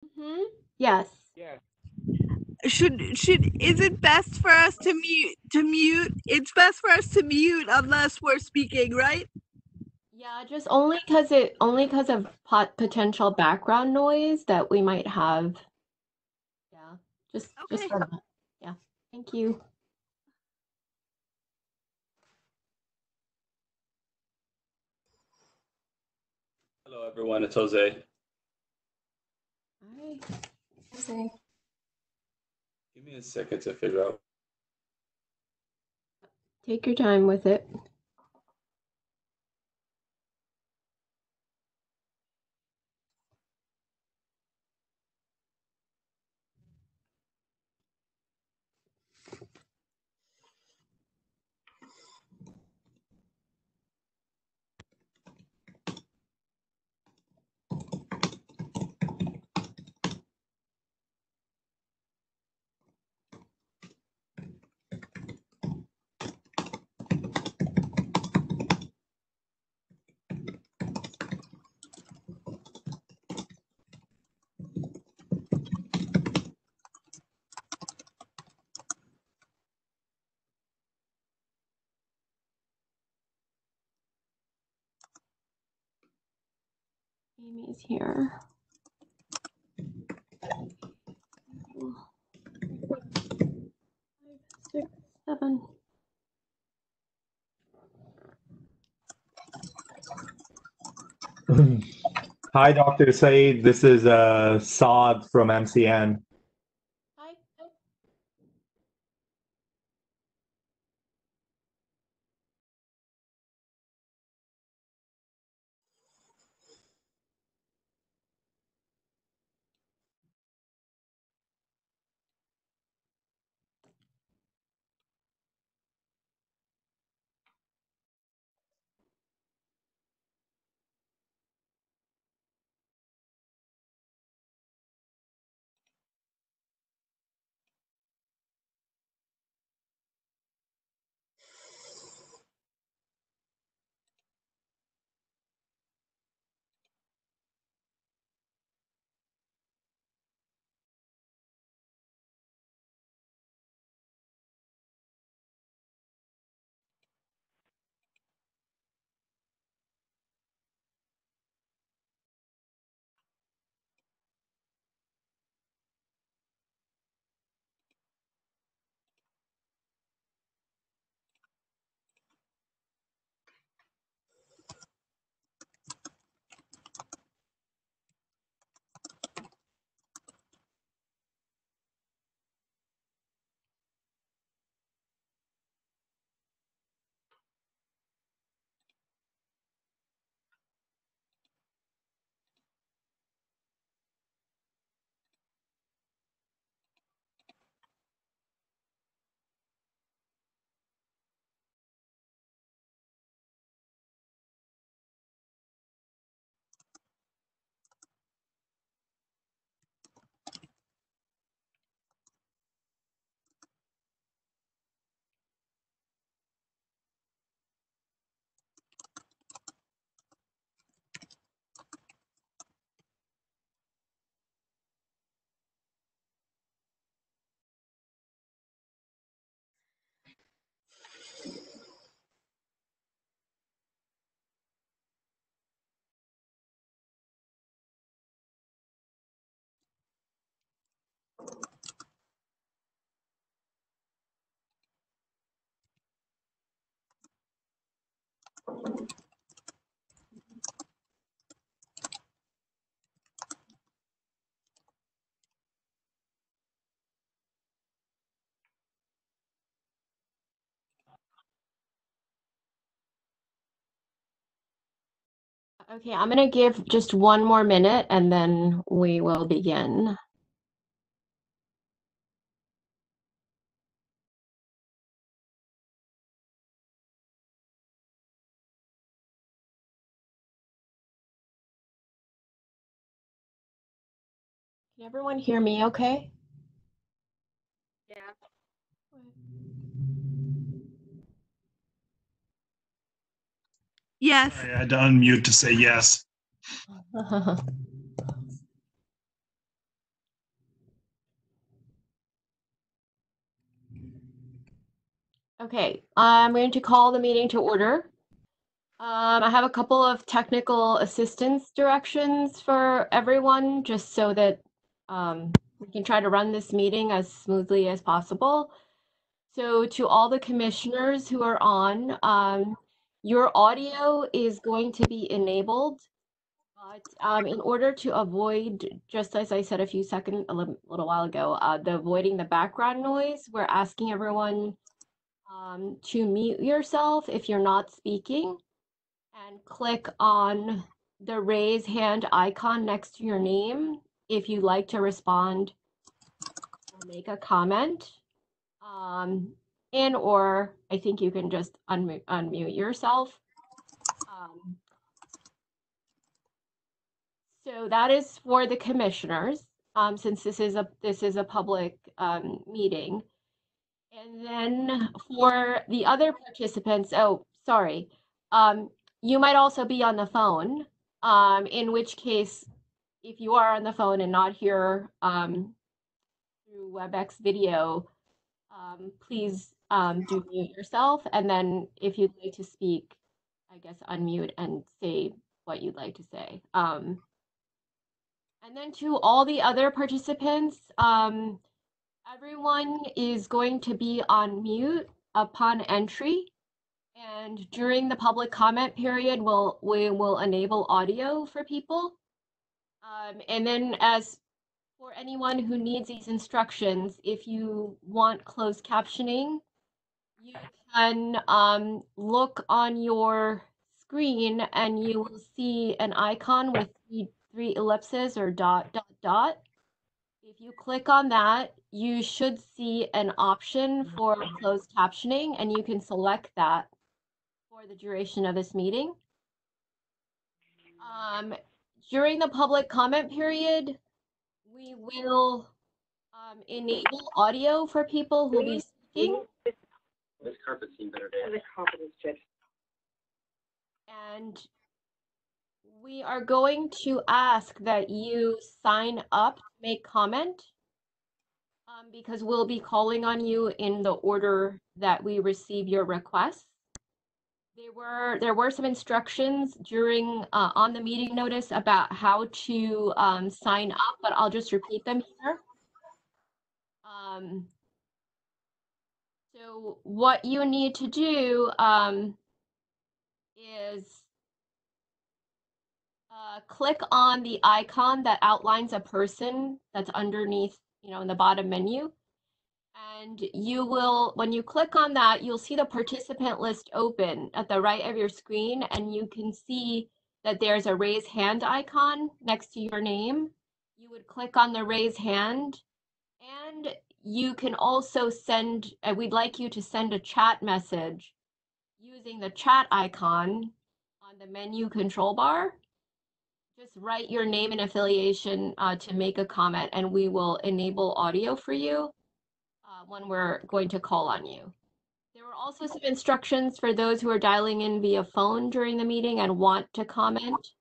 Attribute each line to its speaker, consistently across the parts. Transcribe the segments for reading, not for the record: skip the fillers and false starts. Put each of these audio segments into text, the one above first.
Speaker 1: Mm-hmm. Yes.
Speaker 2: Yeah.
Speaker 3: Is it best for us to mute? It's best for us to mute unless we're speaking, right?
Speaker 1: Yeah, just only because of potential background noise that we might have. Yeah, just
Speaker 3: Okay.
Speaker 1: for that. Yeah. Thank you.
Speaker 2: Hello, everyone. It's Jose.
Speaker 1: Hi, Jose.
Speaker 2: Give me a second to figure out.
Speaker 1: Take your time with it. Amy's here. 5, 6, 7.
Speaker 4: Hi, Dr. Saeed. This is Saad from MCN.
Speaker 1: Hi. Okay, I'm gonna give just one more minute and then we will begin. Can everyone hear me okay?
Speaker 3: Yeah. Yes.
Speaker 5: Sorry, I had to unmute to say yes.
Speaker 1: Okay, I'm going to call the meeting to order. I have a couple of technical assistance directions for everyone, just so that we can try to run this meeting as smoothly as possible. So to all the commissioners who are on, your audio is going to be enabled, but in order to avoid, just as I said a little while ago, avoiding the background noise, we're asking everyone to mute yourself if you're not speaking and click on the raise hand icon next to your name if you'd like to respond or make a comment. Or I think you can just unmute yourself. So that is for the commissioners, since this is a public meeting. And then for the other participants, oh, sorry, you might also be on the phone, in which case, if you are on the phone and not here through WebEx video, please do mute yourself. And then if you'd like to speak, I guess unmute and say what you'd like to say. And then to all the other participants, everyone is going to be on mute upon entry. And during the public comment period, we will enable audio for people. And then as for anyone who needs these instructions, if you want closed captioning, you can look on your screen and you will see an icon with three ellipses or dot, dot, dot. If you click on that, you should see an option for closed captioning, and you can select that for the duration of this meeting. During the public comment period, we will enable audio for people who will be speaking.
Speaker 2: This carpet seemed better today.
Speaker 5: The confidence check.
Speaker 1: And we are going to ask that you sign up to make comment, because we'll be calling on you in the order that we receive your requests. There were some instructions during on the meeting notice about how to sign up, but I'll just repeat them here. So what you need to do is click on the icon that outlines a person that's underneath, in the bottom menu. And you will, when you click on that, you'll see the participant list open at the right of your screen, and you can see that there's a raise hand icon next to your name. You would click on the raise hand, and you can also send, we'd like you to send a chat message using the chat icon on the menu control bar. Just write your name and affiliation to make a comment, and we will enable audio for you when we're going to call on you. There were also some instructions for those who are dialing in via phone during the meeting and want to comment.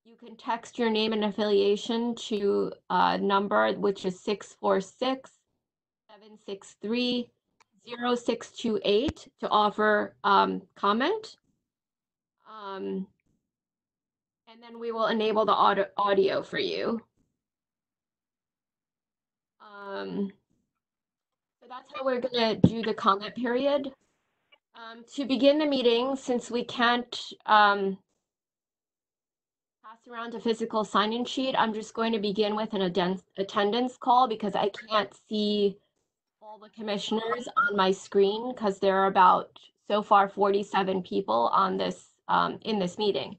Speaker 1: You can text your name and affiliation to a number which is 646-763-0628 to offer comment. And then we will enable the audio for you. So that's how we're going to do the comment period. To begin the meeting, since we can't pass around a physical sign-in sheet, I'm just going to begin with an attendance call because I can't see all the commissioners on my screen because there are about, so far, 47 people on this in this meeting.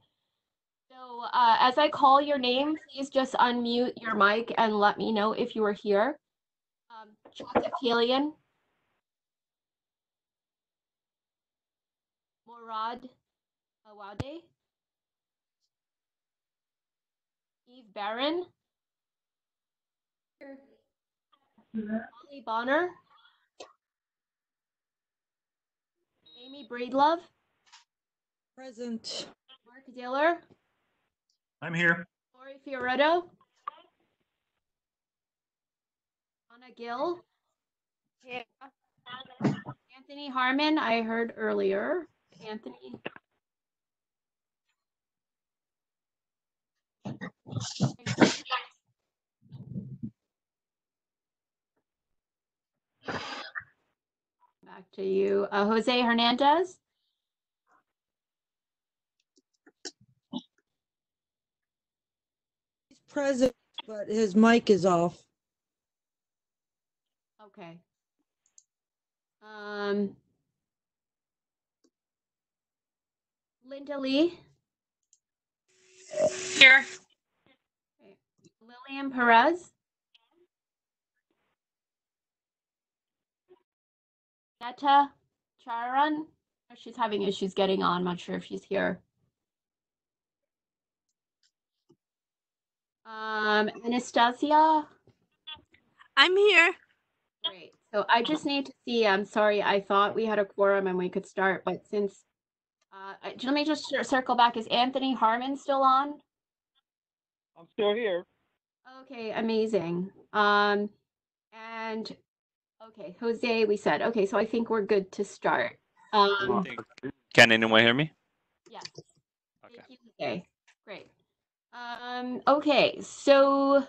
Speaker 1: So as I call your name, please just unmute your mic and let me know if you are here. Chakatilian, Morad Awade, Eve Barron, Molly Bonner, Amy Breedlove,
Speaker 3: Present.
Speaker 1: Mark Diller,
Speaker 4: I'm here.
Speaker 1: Lori Fioretto, Anna Gill,
Speaker 3: Yeah.
Speaker 1: Anthony Harmon, I heard earlier. Anthony. Back to you. Jose Hernandez.
Speaker 5: He's present, but his mic is off.
Speaker 1: Okay. Linda Lee.
Speaker 6: Here.
Speaker 1: Okay. Lillian Perez. Netta Charan. She's having issues getting on. I'm not sure if she's here. Anastasia.
Speaker 3: I'm here.
Speaker 1: Great. So I just need to see, I'm sorry, I thought we had a quorum and we could start, but since, let me just circle back. Is Anthony Harmon still on?
Speaker 7: I'm still here.
Speaker 1: Okay, amazing. And okay, Jose, we said, okay, so I think we're good to start.
Speaker 6: Can anyone hear me?
Speaker 1: Yes.
Speaker 6: Okay.
Speaker 1: Thank you, Jose. Great. Okay, so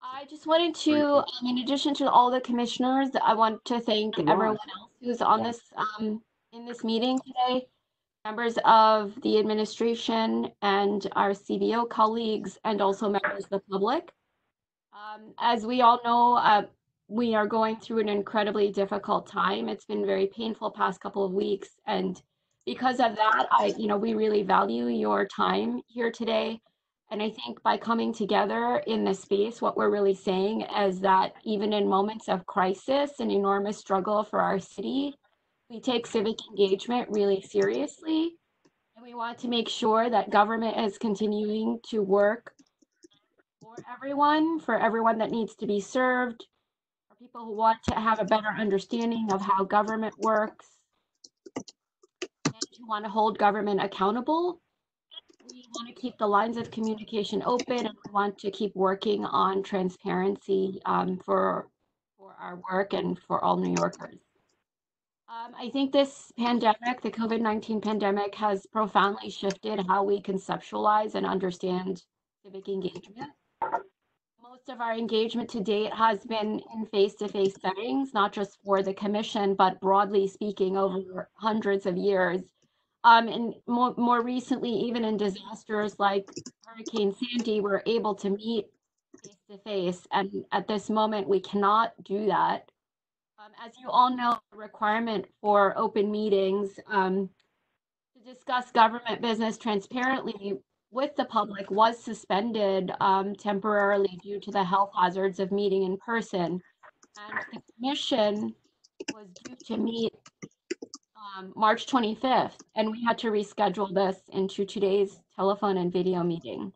Speaker 1: I just wanted to, in addition to all the commissioners, I want to thank everyone else who's on this, in this meeting today, members of the administration and our CBO colleagues, and also members of the public. As we all know, we are going through an incredibly difficult time. It's been very painful past couple of weeks, and because of that, we really value your time here today. And I think by coming together in this space, what we're really saying is that even in moments of crisis and enormous struggle for our city, we take civic engagement really seriously. And we want to make sure that government is continuing to work for everyone that needs to be served, for people who want to have a better understanding of how government works, and who want to hold government accountable. We want to keep the lines of communication open, and we want to keep working on transparency for our work and for all New Yorkers. I think this pandemic, the COVID-19 pandemic, has profoundly shifted how we conceptualize and understand civic engagement. Most of our engagement to date has been in face-to-face settings, not just for the commission, but broadly speaking over hundreds of years. And more recently, even in disasters like Hurricane Sandy, we're able to meet face-to-face. And at this moment, we cannot do that. As you all know, the requirement for open meetings to discuss government business transparently with the public was suspended temporarily due to the health hazards of meeting in person. And the commission was due to meet March 25th, and we had to reschedule this into today's telephone and video meeting.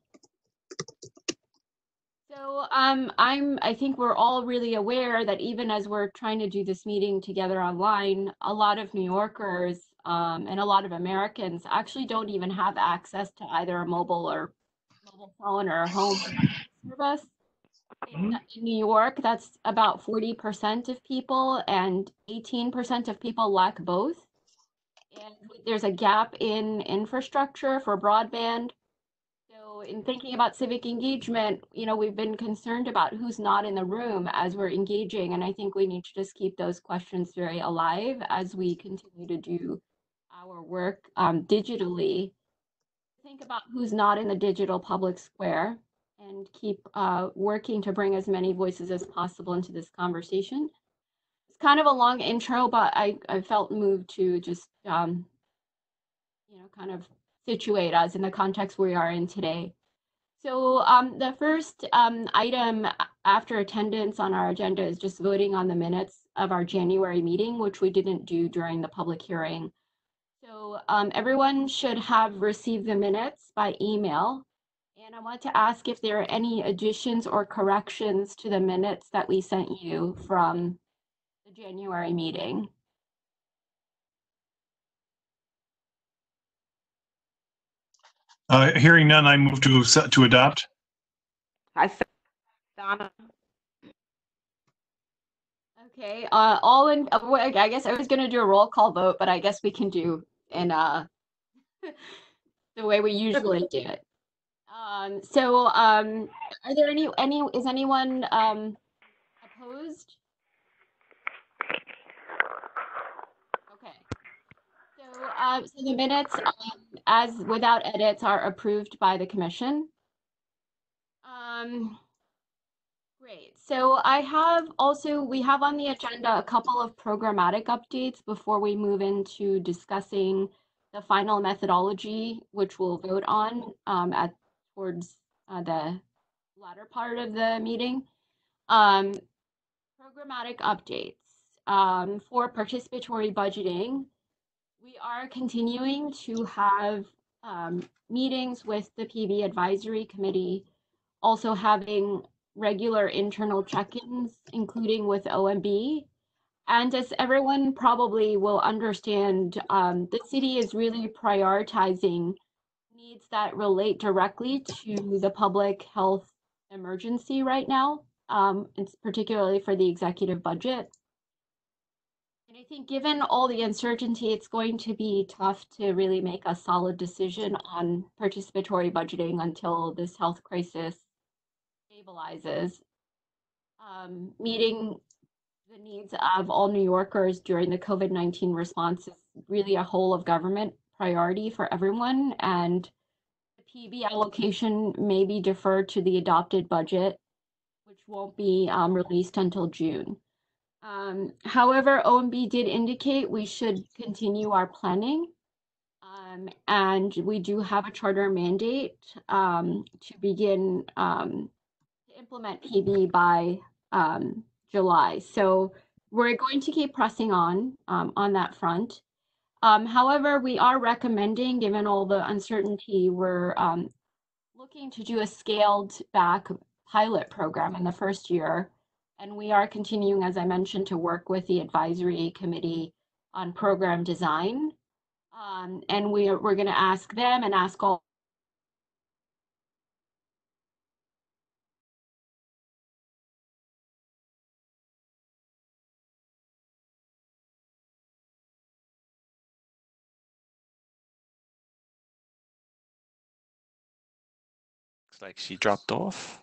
Speaker 1: So I think we're all really aware that even as we're trying to do this meeting together online, a lot of New Yorkers and a lot of Americans actually don't even have access to either a mobile phone or a home service. In New York, that's about 40% of people, and 18% of people lack both. And there's a gap in infrastructure for broadband. So in thinking about civic engagement, we've been concerned about who's not in the room as we're engaging. And I think we need to just keep those questions very alive as we continue to do our work digitally. Think about who's not in the digital public square and keep working to bring as many voices as possible into this conversation. It's kind of a long intro, but I felt moved to just, kind of situate us in the context we are in today. So the first item after attendance on our agenda is just voting on the minutes of our January meeting, which we didn't do during the public hearing. So everyone should have received the minutes by email. And I want to ask if there are any additions or corrections to the minutes that we sent you from the January meeting.
Speaker 8: Hearing none, I move to adopt.
Speaker 3: I said Donna.
Speaker 1: Okay, all in, I guess I was gonna do a roll call vote, but I guess we can do in the way we usually do it. Are there is anyone opposed? Okay. So the minutes, as without edits, are approved by the commission. Great. So we have on the agenda a couple of programmatic updates before we move into discussing the final methodology, which we'll vote on towards the latter part of the meeting. Programmatic updates for participatory budgeting. We are continuing to have meetings with the PB Advisory Committee, also having regular internal check-ins, including with OMB. And as everyone probably will understand, the city is really prioritizing needs that relate directly to the public health emergency right now. It's particularly for the executive budget. And I think given all the uncertainty, it's going to be tough to really make a solid decision on participatory budgeting until this health crisis stabilizes. Meeting the needs of all New Yorkers during the COVID-19 response is really a whole of government priority for everyone, and the PB allocation may be deferred to the adopted budget, which won't be released until June. However, OMB did indicate we should continue our planning, and we do have a charter mandate to begin to implement PB by July. So we're going to keep pressing on that front. However, we are recommending, given all the uncertainty, we're looking to do a scaled back pilot program in the first year. And we are continuing, as I mentioned, to work with the advisory committee on program design. And we're going to ask them and ask all
Speaker 6: Looks like she dropped off.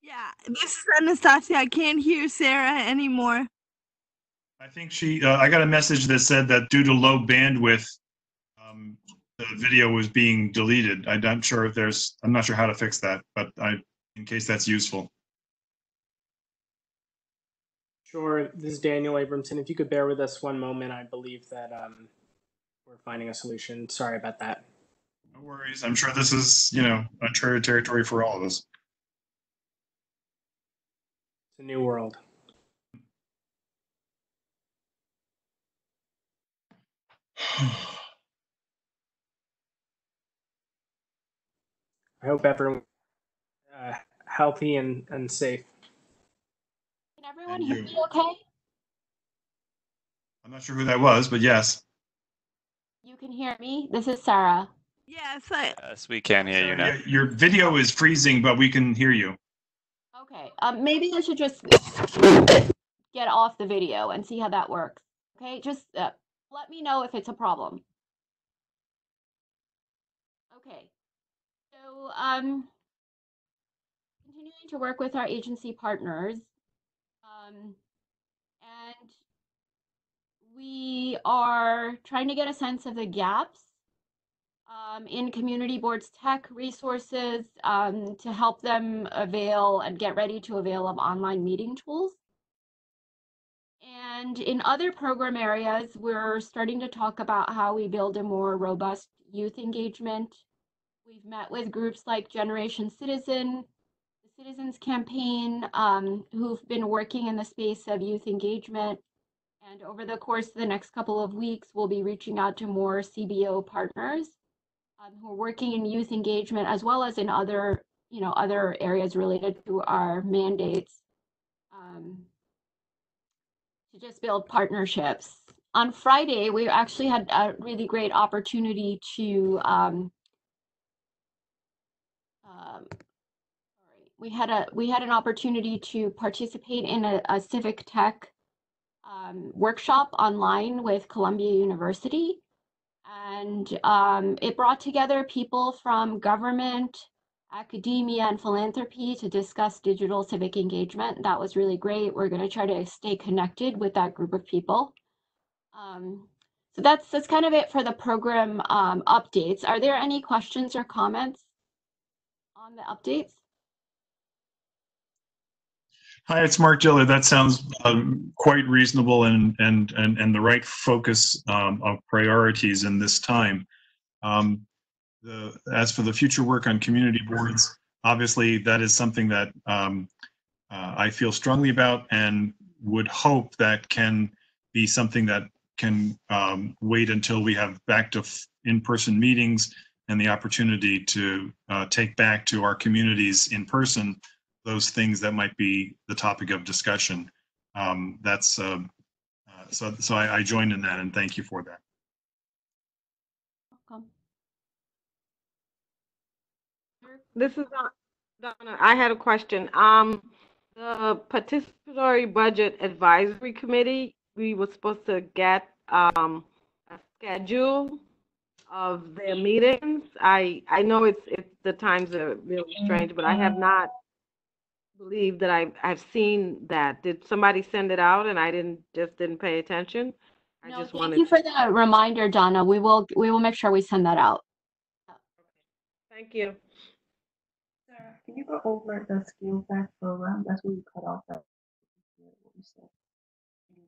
Speaker 3: Yeah, this is Anastasia. I can't hear Sarah anymore.
Speaker 8: I think I got a message that said that due to low bandwidth, the video was being deleted. I'm not sure how to fix that, but in case that's useful.
Speaker 9: Sure, this is Daniel Abramson. If you could bear with us one moment, I believe that we're finding a solution. Sorry about that.
Speaker 8: No worries. I'm sure this is, uncharted territory for all of us.
Speaker 9: It's a new world. I hope everyone healthy and safe.
Speaker 1: Can everyone hear me okay?
Speaker 8: I'm not sure who that was, but yes.
Speaker 1: You can hear me? This is Sarah.
Speaker 3: Yes,
Speaker 6: Yes, we can hear you now.
Speaker 8: Your video is freezing, but we can hear you.
Speaker 1: Okay, maybe I should just get off the video and see how that works. Okay, just let me know if it's a problem. Okay, so continuing to work with our agency partners, and we are trying to get a sense of the gaps in community boards' tech resources to help them avail and get ready to avail of online meeting tools. And in other program areas, we're starting to talk about how we build a more robust youth engagement. We've met with groups like Generation Citizen, the Citizens Campaign, who've been working in the space of youth engagement. And over the course of the next couple of weeks, we'll be reaching out to more CBO partners who are working in youth engagement, as well as in other areas related to our mandates, to just build partnerships. On Friday, we actually had a really great opportunity to we had an opportunity to participate in a civic tech workshop online with Columbia University. And it brought together people from government, academia, and philanthropy to discuss digital civic engagement. That was really great. We're going to try to stay connected with that group of people. So that's kind of it for the program updates. Are there any questions or comments on the updates?
Speaker 8: Hi, it's Mark Giller. That sounds quite reasonable and the right focus of priorities in this time. As for the future work on community boards, obviously that is something that I feel strongly about and would hope that can be something that can wait until we have back to in-person meetings and the opportunity to take back to our communities in person those things that might be the topic of discussion. So I joined in that, and thank you for that.
Speaker 1: Welcome.
Speaker 10: This is Donna. I had a question. The Participatory Budget Advisory Committee, we were supposed to get a schedule of their meetings. I know it's the times are really strange, but I have not believed that I've seen that. Did somebody send it out and I didn't pay attention?
Speaker 1: No, thank you for the reminder, Donna. We will make sure we send that out.
Speaker 10: Thank you.
Speaker 11: Sarah, can you go over the Skill Back program? That's what you cut off. What you said.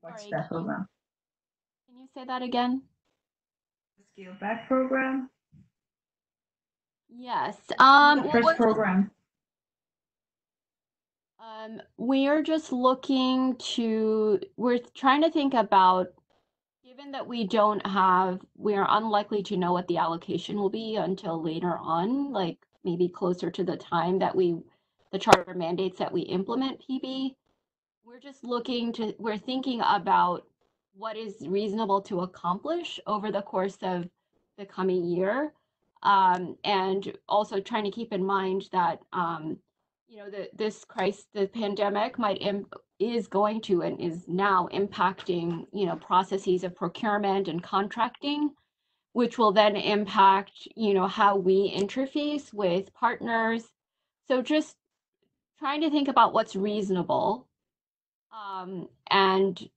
Speaker 11: What's that program?
Speaker 1: Can you say that again?
Speaker 11: The Skill Back program.
Speaker 1: Yes.
Speaker 11: The first program.
Speaker 1: We are just looking to. We're trying to think about. Given that we are unlikely to know what the allocation will be until later on, like maybe closer to the time that the charter mandates that we implement PB, we're thinking about what is reasonable to accomplish over the course of the coming year. And also trying to keep in mind that, the pandemic is going to and is now impacting, processes of procurement and contracting, which will then impact, how we interface with partners. So just trying to think about what's reasonable and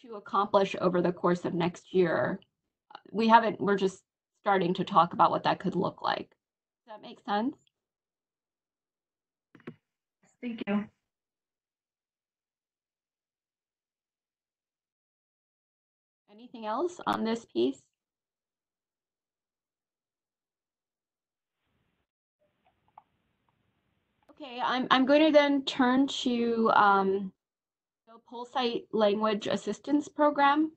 Speaker 1: to accomplish over the course of next year. We're just starting to talk about what that could look like. Does that make sense?
Speaker 11: Thank you.
Speaker 1: Anything else on this piece? Okay, I'm going to then turn to the Pole Site Language Assistance Program.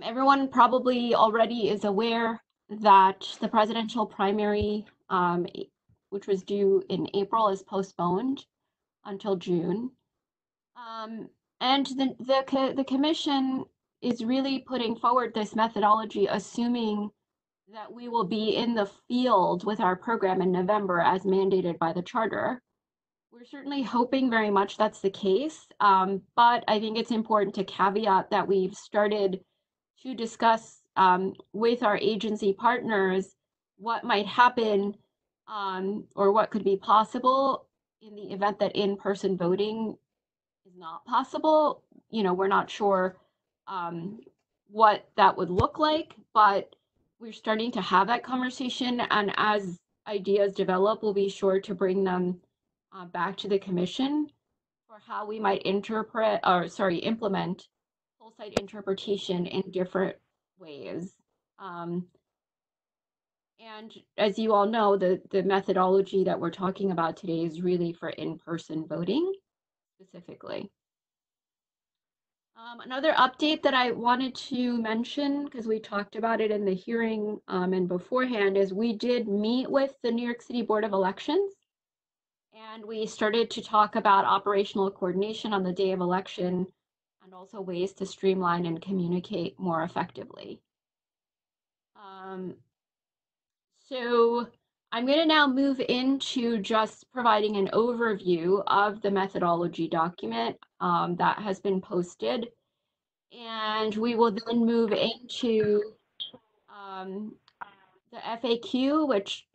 Speaker 1: Everyone probably already is aware that the presidential primary, which was due in April, is postponed until June. And the commission is really putting forward this methodology, assuming that we will be in the field with our program in November as mandated by the charter. We're certainly hoping very much that's the case, but I think it's important to caveat that we've started to discuss with our agency partners what might happen or what could be possible in the event that in-person voting is not possible. We're not sure what that would look like, but we're starting to have that conversation. And as ideas develop, we'll be sure to bring them back to the commission for how we might implement full site interpretation in different ways. And as you all know, the methodology that we're talking about today is really for in-person voting specifically. Another update that I wanted to mention, because we talked about it in the hearing and beforehand, is we did meet with the New York City Board of Elections, and we started to talk about operational coordination on the day of election and also ways to streamline and communicate more effectively. So I'm going to now move into just providing an overview of the methodology document that has been posted. And we will then move into the FAQ, which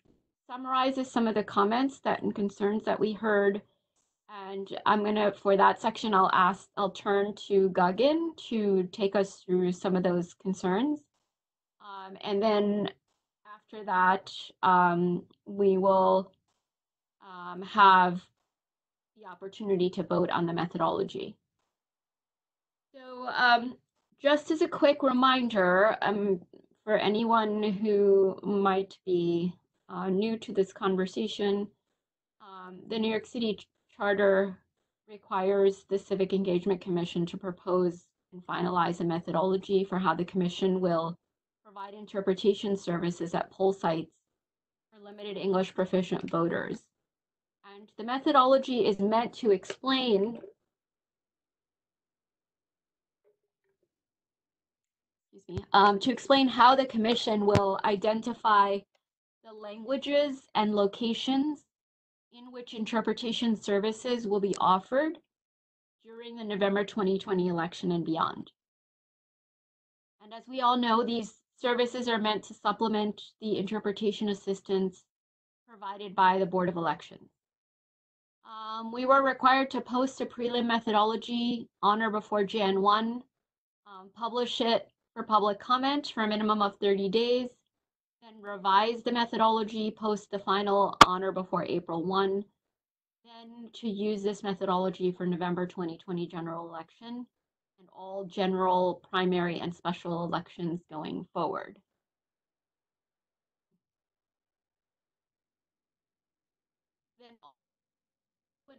Speaker 1: summarizes some of the comments and concerns that we heard. And I'm gonna, for that section, I'll turn to Gagan to take us through some of those concerns. And then after that, we will have the opportunity to vote on the methodology. So just as a quick reminder, for anyone who might be new to this conversation, the New York City Charter requires the Civic Engagement Commission to propose and finalize a methodology for how the commission will provide interpretation services at poll sites for limited English proficient voters. And the methodology is meant to explain to explain how the commission will identify the languages and locations in which interpretation services will be offered during the November 2020 election and beyond. And as we all know, these services are meant to supplement the interpretation assistance provided by the Board of Elections. We were required to post a prelim methodology on or before Jan 1, publish it for public comment for a minimum of 30 days, then revise the methodology, post the final on or before April 1, then to use this methodology for November 2020 general election and all general, primary, and special elections going forward. Then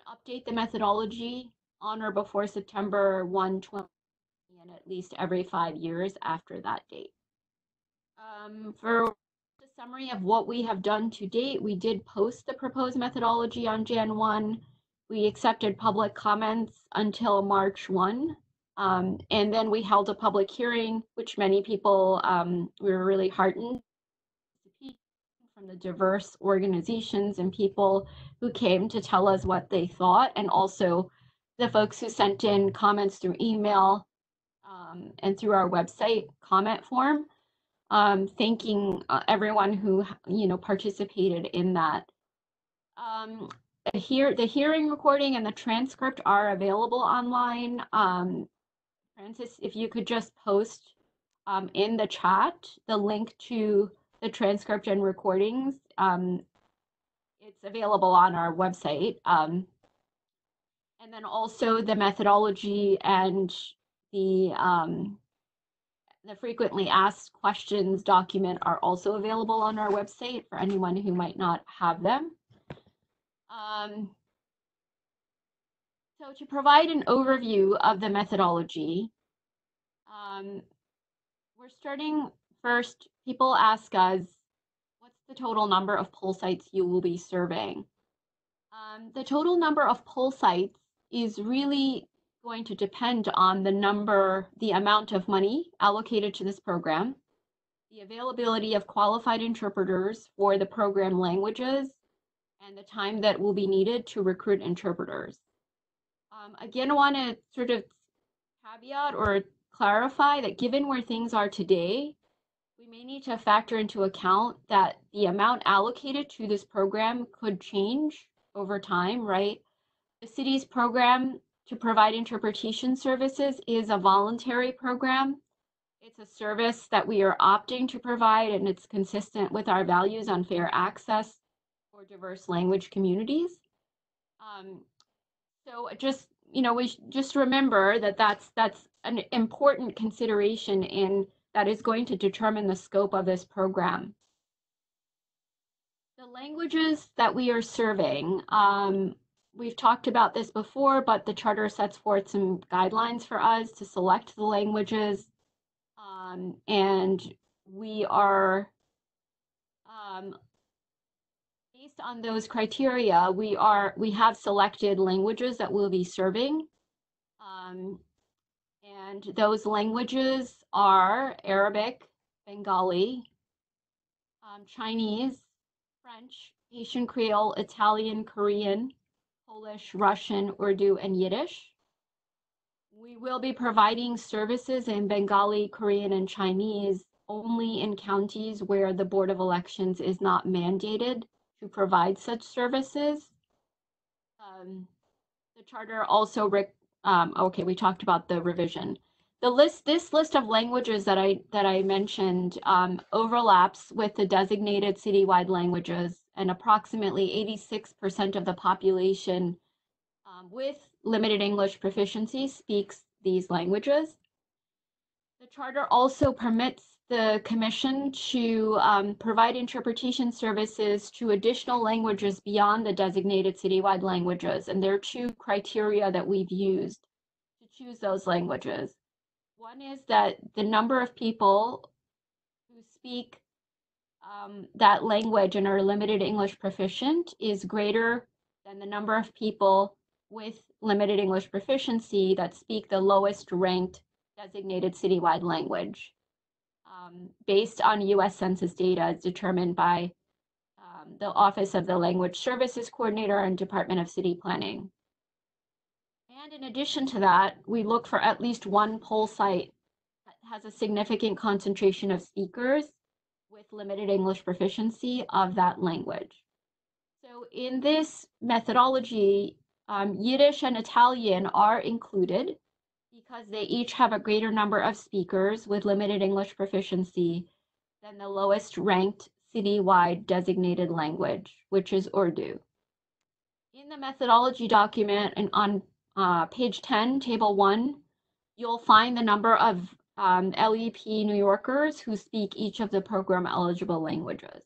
Speaker 1: update the methodology on or before September 1, 2020, and at least every 5 years after that date. For the summary of what we have done to date, we did post the proposed methodology on Jan 1. We accepted public comments until March 1. And then we held a public hearing, which many people, we were really heartened from the diverse organizations and people who came to tell us what they thought, and also the folks who sent in comments through email and through our website comment form, thanking everyone who participated in that. The hearing recording and the transcript are available online. Francis, if you could just post in the chat the link to the transcript and recordings. It's available on our website. And then also the methodology and the frequently asked questions document are also available on our website for anyone who might not have them. So to provide an overview of the methodology, we're starting first. People ask us, what's the total number of poll sites you will be surveying? The total number of poll sites is really going to depend on the amount of money allocated to this program, the availability of qualified interpreters for the program languages, and the time that will be needed to recruit interpreters. Again, I want to sort of caveat or clarify that given where things are today, we may need to factor into account that the amount allocated to this program could change over time, right? The city's program to provide interpretation services is a voluntary program. It's a service that we are opting to provide, and it's consistent with our values on fair access for diverse language communities. So just, we just remember that that's an important consideration that is going to determine the scope of this program. The languages that we are surveying, we've talked about this before, but the charter sets forth some guidelines for us to select the languages. And we are, based on those criteria, we have selected languages that we'll be serving. And those languages are Arabic, Bengali, Chinese, French, Haitian Creole, Italian, Korean, Polish, Russian, Urdu, and Yiddish. We will be providing services in Bengali, Korean, and Chinese only in counties where the Board of Elections is not mandated to provide such services. The charter also, okay, we talked about the revision. This list of languages that I mentioned overlaps with the designated citywide languages, and approximately 86% of the population with limited English proficiency speaks these languages. The charter also permits the Commission to provide interpretation services to additional languages beyond the designated citywide languages, and there are two criteria that we've used to choose those languages. One is that the number of people who speak that language and are limited English proficient is greater than the number of people with limited English proficiency that speak the lowest ranked designated citywide language, based on US Census data as determined by the Office of the Language Services Coordinator and Department of City Planning. And in addition to that, we look for at least one poll site that has a significant concentration of speakers with limited English proficiency of that language. So in this methodology, Yiddish and Italian are included because they each have a greater number of speakers with limited English proficiency than the lowest ranked citywide designated language, which is Urdu. In the methodology document and on page 10, table 1, you'll find the number of LEP New Yorkers who speak each of the program eligible languages.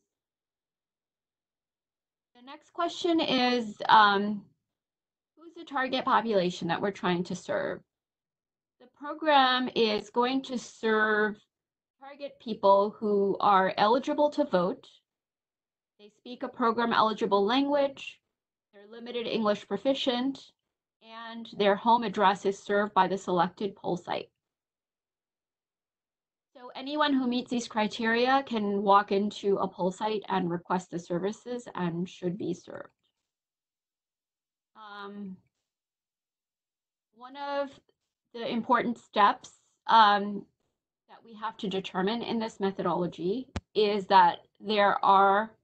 Speaker 1: The next question is, who's the target population that we're trying to serve? The program is going to target people who are eligible to vote. They speak a program eligible language, they're limited English proficient, and their home address is served by the selected poll site. So anyone who meets these criteria can walk into a poll site and request the services and should be served. One of the important steps that we have to determine in this methodology is that there are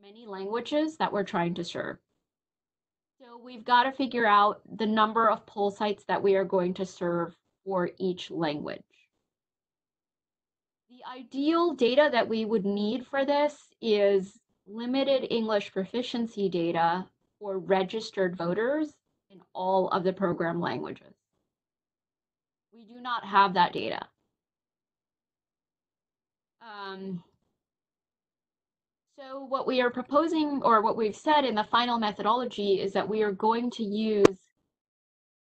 Speaker 1: many languages that we're trying to serve. So we've got to figure out the number of poll sites that we are going to serve for each language. The ideal data that we would need for this is limited English proficiency data for registered voters in all of the program languages. We do not have that data. So what we are proposing, or what we've said in the final methodology, is that we are going to use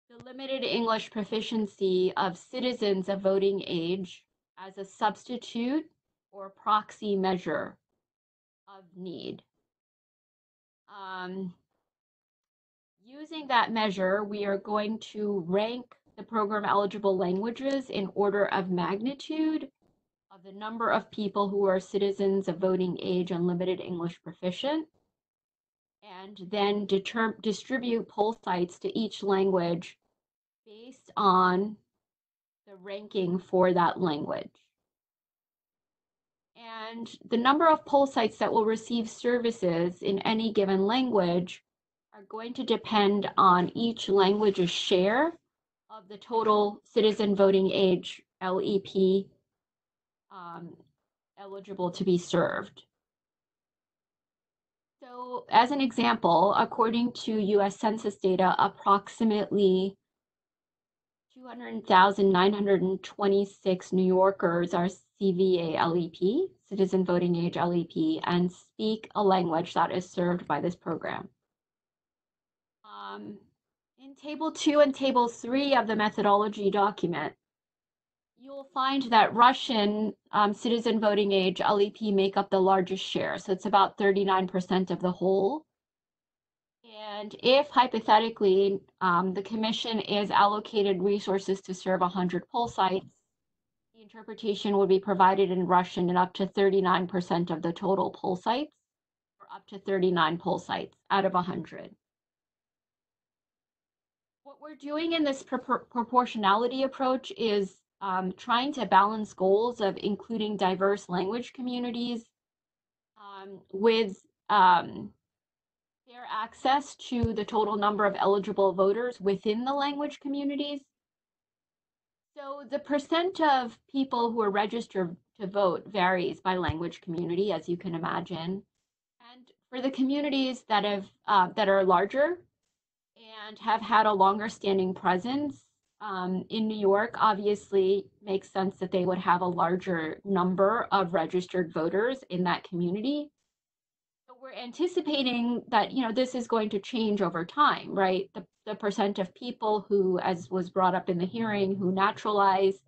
Speaker 1: the limited English proficiency of citizens of voting age as a substitute or proxy measure of need. Using that measure, we are going to rank the program eligible languages in order of magnitude of the number of people who are citizens of voting age and limited English proficient, and then distribute poll sites to each language based on the ranking for that language. And the number of poll sites that will receive services in any given language are going to depend on each language's share of the total citizen voting age LEP eligible to be served. So as an example, according to US Census data, approximately 200,926 New Yorkers are CVA LEP, citizen voting age LEP, and speak a language that is served by this program. In Table 2 and Table 3 of the methodology document, you'll find that Russian citizen voting age LEP make up the largest share. So it's about 39% of the whole. And if hypothetically the commission is allocated resources to serve 100 poll sites, the interpretation would be provided in Russian in up to 39% of the total poll sites for up to 39 poll sites out of 100. What we're doing in this proportionality approach is trying to balance goals of including diverse language communities with fair access to the total number of eligible voters within the language communities. So the percent of people who are registered to vote varies by language community, as you can imagine. And for the communities that are larger and have had a longer standing presence in New York, obviously makes sense that they would have a larger number of registered voters in that community. But we're anticipating that, this is going to change over time, right? The percent of people who, as was brought up in the hearing, who naturalize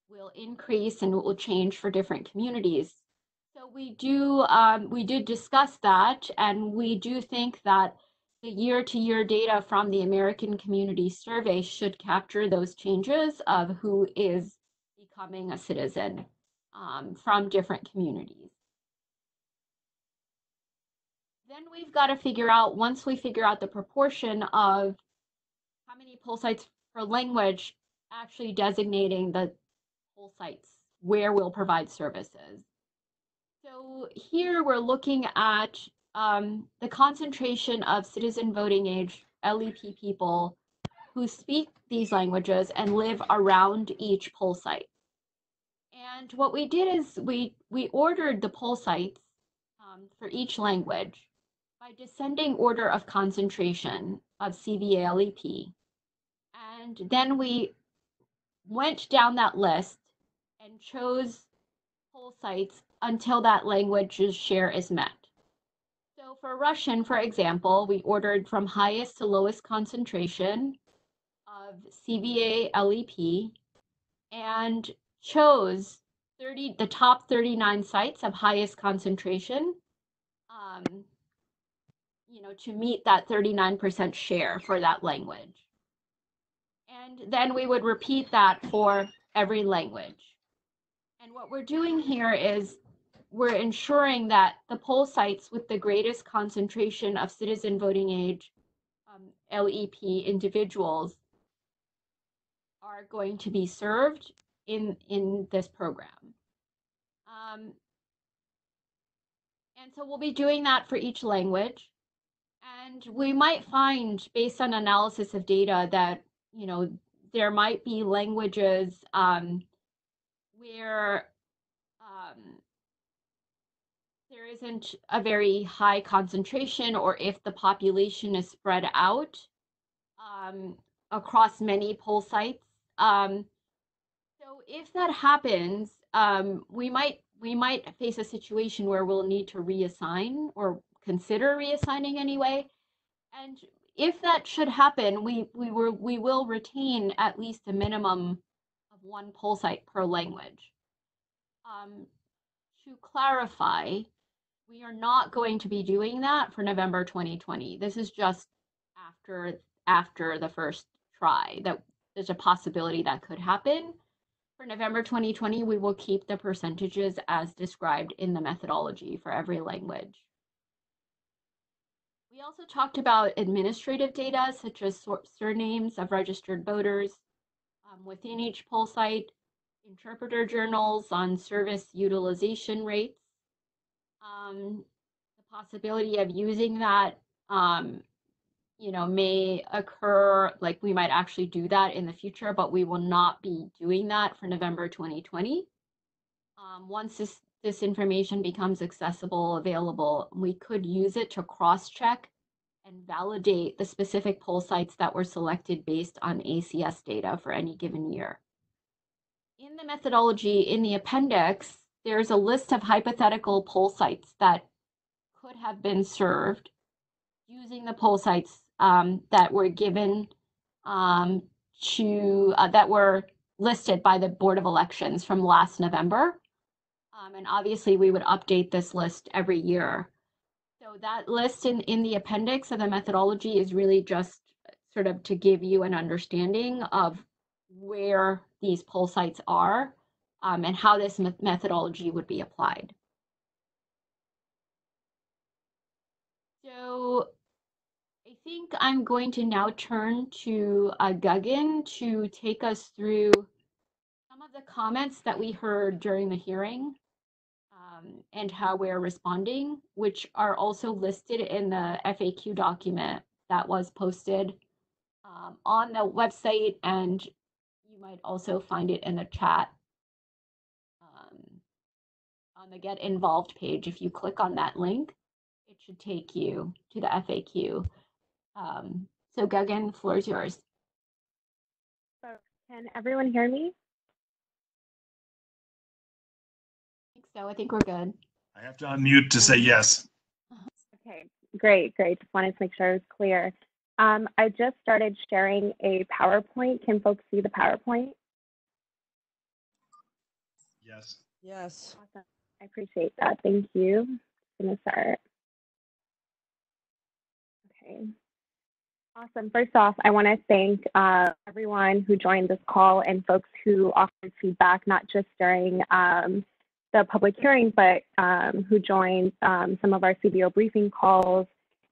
Speaker 1: will increase and will change for different communities. So we did discuss that, and we do think that the year-to-year data from the American Community Survey should capture those changes of who is becoming a citizen from different communities. Then we've got to figure out, once we figure out the proportion of how many poll sites per language, actually designating the poll sites where we'll provide services. So here we're looking at the concentration of citizen voting age LEP people who speak these languages and live around each poll site. And what we did is we ordered the poll sites for each language by descending order of concentration of CVA LEP. And then we went down that list and chose poll sites until that language's share is met. So for Russian, for example, we ordered from highest to lowest concentration of CVA LEP and chose the top 39 sites of highest concentration to meet that 39% share for that language. And then we would repeat that for every language. And what we're doing here is we're ensuring that the poll sites with the greatest concentration of citizen voting age LEP individuals are going to be served in this program. And so we'll be doing that for each language. And we might find, based on analysis of data, that there might be languages where there isn't a very high concentration, or if the population is spread out across many poll sites. So if that happens, we might face a situation where we'll need to reassign or consider reassigning anyway. And if that should happen, we will retain at least a minimum of one poll site per language. To clarify, we are not going to be doing that for November 2020. This is just after the first try. That there's a possibility that could happen. For November 2020, we will keep the percentages as described in the methodology for every language. We also talked about administrative data, such as surnames of registered voters within each poll site, interpreter journals on service utilization rates, the possibility of using that may occur, like we might actually do that in the future, but we will not be doing that for November 2020. Once this information becomes accessible, available, we could use it to cross-check and validate the specific poll sites that were selected based on ACS data for any given year. In the methodology, in the appendix, there's a list of hypothetical poll sites that could have been served using the poll sites that were given that were listed by the Board of Elections from last November. And obviously we would update this list every year. So that list in the appendix of the methodology is really just sort of to give you an understanding of where these poll sites are and how this methodology would be applied. So I think I'm going to now turn to Guggen to take us through some of the comments that we heard during the hearing and how we're responding, which are also listed in the FAQ document that was posted on the website, and you might also find it in the chat on the Get Involved page. If you click on that link, it should take you to the FAQ. So Guggen, the floor is yours.
Speaker 12: So can everyone hear me?
Speaker 1: I think so. I think we're good.
Speaker 8: I have to unmute to say yes.
Speaker 12: Okay, great. Just wanted to make sure I was clear. I just started sharing a PowerPoint. Can folks see the PowerPoint?
Speaker 8: Yes.
Speaker 5: Yes.
Speaker 12: Awesome. I appreciate that. Thank you. I'm going to start. Okay. Awesome. First off, I want to thank everyone who joined this call and folks who offered feedback, not just during the public hearing, but who joined some of our CBO briefing calls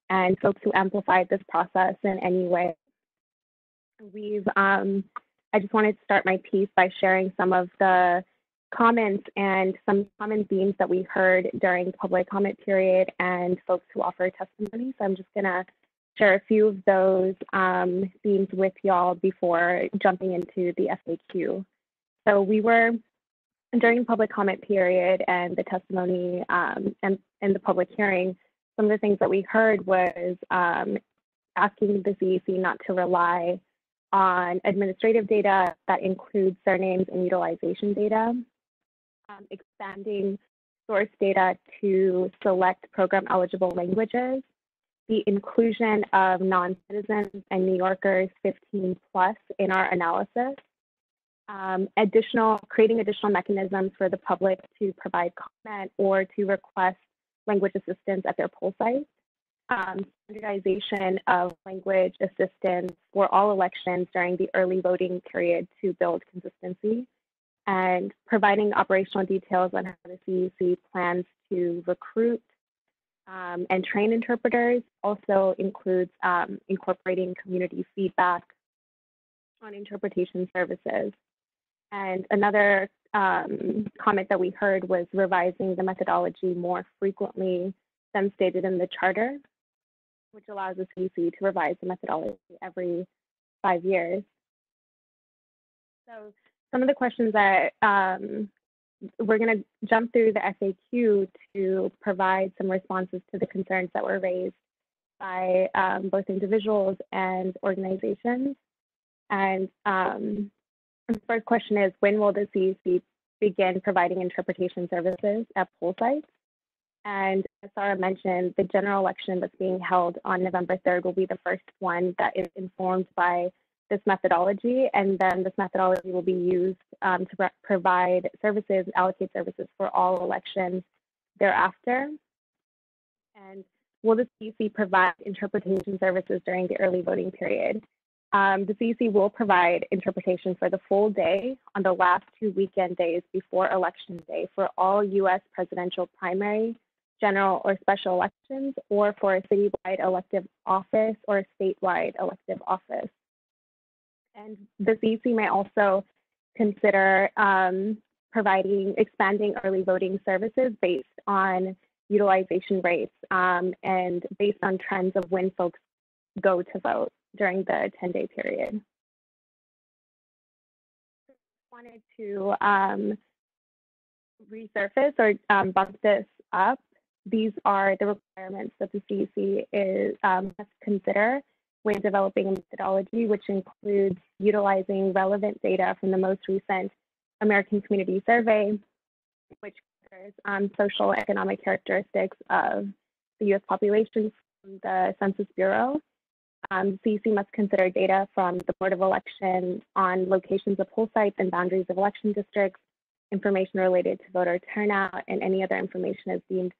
Speaker 12: and folks who amplified this process in any way. I just wanted to start my piece by sharing some of the comments and some common themes that we heard during the public comment period and folks who offered testimony. So I'm just going to share a few of those themes with y'all before jumping into the FAQ. So we were, during the public comment period and the testimony and the public hearing, some of the things that we heard was asking the CEC not to rely on administrative data that includes surnames and utilization data, expanding source data to select program eligible languages, the inclusion of non-citizens and New Yorkers 15 plus in our analysis, creating additional mechanisms for the public to provide comment or to request language assistance at their poll sites, standardization of language assistance for all elections during the early voting period to build consistency, and providing operational details on how the CEC plans to recruit and train interpreters. Also includes incorporating community feedback on interpretation services. And another comment that we heard was revising the methodology more frequently than stated in the charter, which allows the CEC to revise the methodology every 5 years. So some of the questions that we're going to jump through the FAQ to provide some responses to the concerns that were raised by both individuals and organizations. And the first question is, when will the CEC begin providing interpretation services at poll sites? And as Sarah mentioned, the general election that's being held on November 3rd will be the first one that is informed by this methodology, and then this methodology will be used to provide services, allocate services for all elections thereafter. And will the CEC provide interpretation services during the early voting period? The CEC will provide interpretation for the full day on the last 2 weekend days before Election Day for all U.S. presidential primary, general, or special elections, or for a citywide elective office or a statewide elective office. And the CEC may also consider expanding early voting services based on utilization rates and based on trends of when folks go to vote during the 10-day period. Wanted to resurface or bump this up. These are the requirements that the CEC must consider when developing a methodology, which includes utilizing relevant data from the most recent American Community Survey, which considers social economic characteristics of the U.S. population from the Census Bureau. CEC must consider data from the Board of Elections on locations of poll sites and boundaries of election districts, information related to voter turnout, and any other information as deemed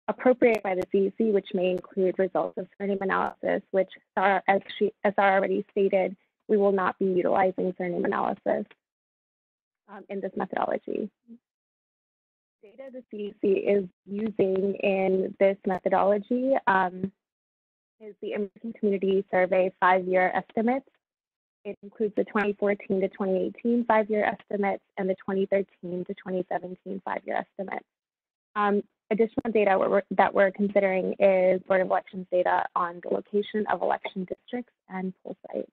Speaker 12: appropriate by the CEC, which may include results of surname analysis, which, as Sarah already stated, we will not be utilizing surname analysis in this methodology. Data the CEC is using in this methodology is the American Community Survey 5-year estimates. It includes the 2014 to 2018 5-year estimates and the 2013 to 2017 5-year estimates. Additional data that we're considering is Board of Elections data on the location of election districts and poll sites.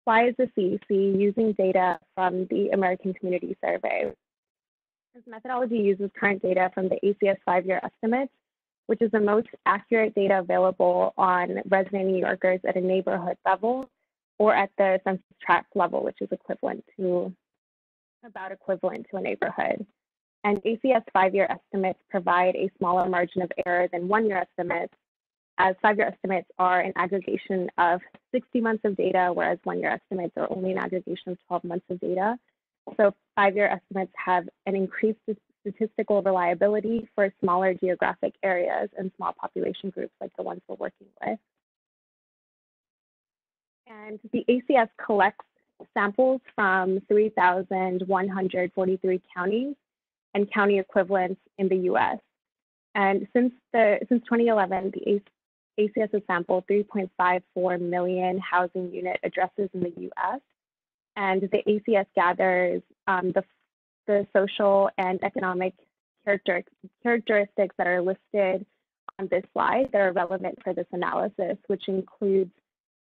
Speaker 12: Why is the CEC using data from the American Community Survey? This methodology uses current data from the ACS 5-year estimates, which is the most accurate data available on resident New Yorkers at a neighborhood level or at the census tract level, which is equivalent to a neighborhood. And ACS 5-year estimates provide a smaller margin of error than 1-year estimates, as 5-year estimates are an aggregation of 60 months of data, whereas 1-year estimates are only an aggregation of 12 months of data. So 5-year estimates have an increased statistical reliability for smaller geographic areas and small population groups like the ones we're working with. And the ACS collects samples from 3,143 counties and county equivalents in the US. And since 2011, the ACS has sampled 3.54 million housing unit addresses in the US. And the ACS gathers the social and economic characteristics that are listed on this slide that are relevant for this analysis, which includes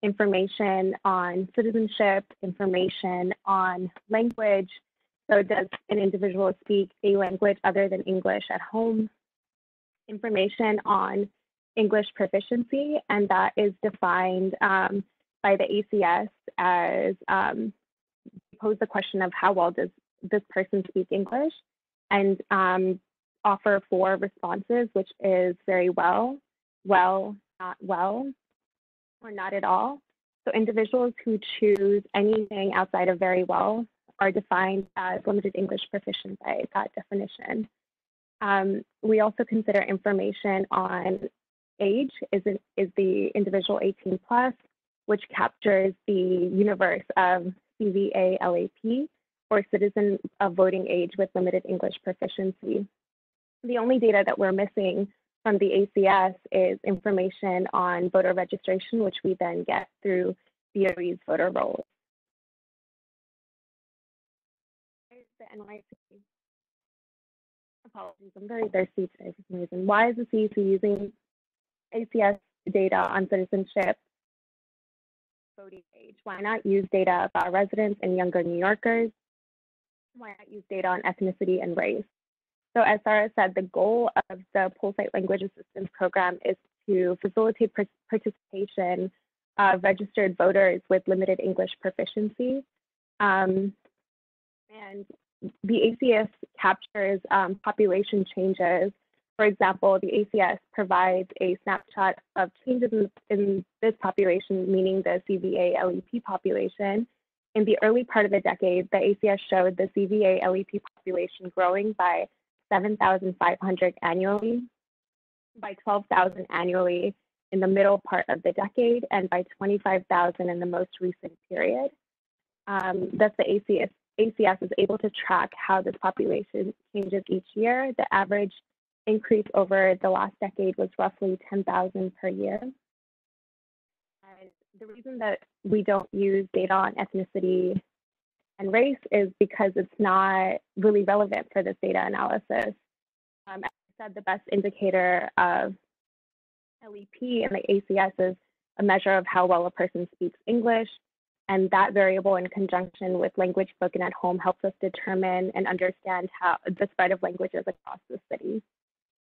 Speaker 12: information on citizenship, information on language. So does an individual speak a language other than English at home? Information on English proficiency, and that is defined by the ACS as pose the question of how well does this person speak English, and offer 4 responses, which is very well, not well, or not at all. So individuals who choose anything outside of very well are defined as limited English proficient by that definition. We also consider information on age. Is the individual 18 plus, which captures the universe of CVA LAP, or citizen of voting age with limited English proficiency. The only data that we're missing from the ACS is information on voter registration, which we then get through BOE's voter rolls. There's the NYCCEC. Apologies, I'm very thirsty today for some reason. Why is the CEC using ACS data on citizenship, voting age? Why not use data about residents and younger New Yorkers? Why not use data on ethnicity and race? So as Sarah said, the goal of the Poll Site Language Assistance Program is to facilitate participation of registered voters with limited English proficiency. And the ACS captures population changes. For example, the ACS provides a snapshot of changes in this population, meaning the CVA LEP population. In the early part of the decade, the ACS showed the CVA LEP population growing by 7,500 annually, by 12,000 annually in the middle part of the decade, and by 25,000 in the most recent period. Thus, the ACS is able to track how this population changes each year. The average increase over the last decade was roughly 10,000 per year. And the reason that we don't use data on ethnicity and race is because it's not really relevant for this data analysis. As I said, the best indicator of LEP in the ACS is a measure of how well a person speaks English, and that variable in conjunction with language spoken at home helps us determine and understand how the spread of languages across the city.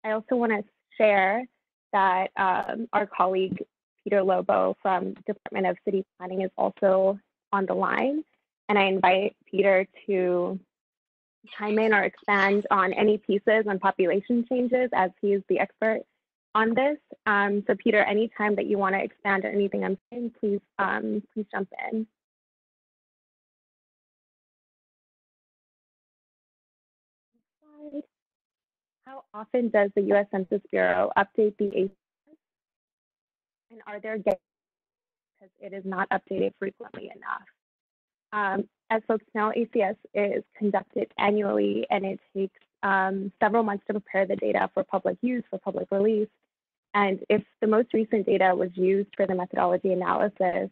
Speaker 12: I also want to share that our colleague Peter Lobo from Department of City Planning is also on the line, and I invite Peter to chime in or expand on any pieces on population changes, as he is the expert on this. So Peter, anytime that you want to expand on anything I'm saying, please jump in. How often does the U.S. Census Bureau update the ACS? And are there gaps because it is not updated frequently enough? As folks know, ACS is conducted annually, and it takes several months to prepare the data for public use, for public release. And if the most recent data was used for the methodology analysis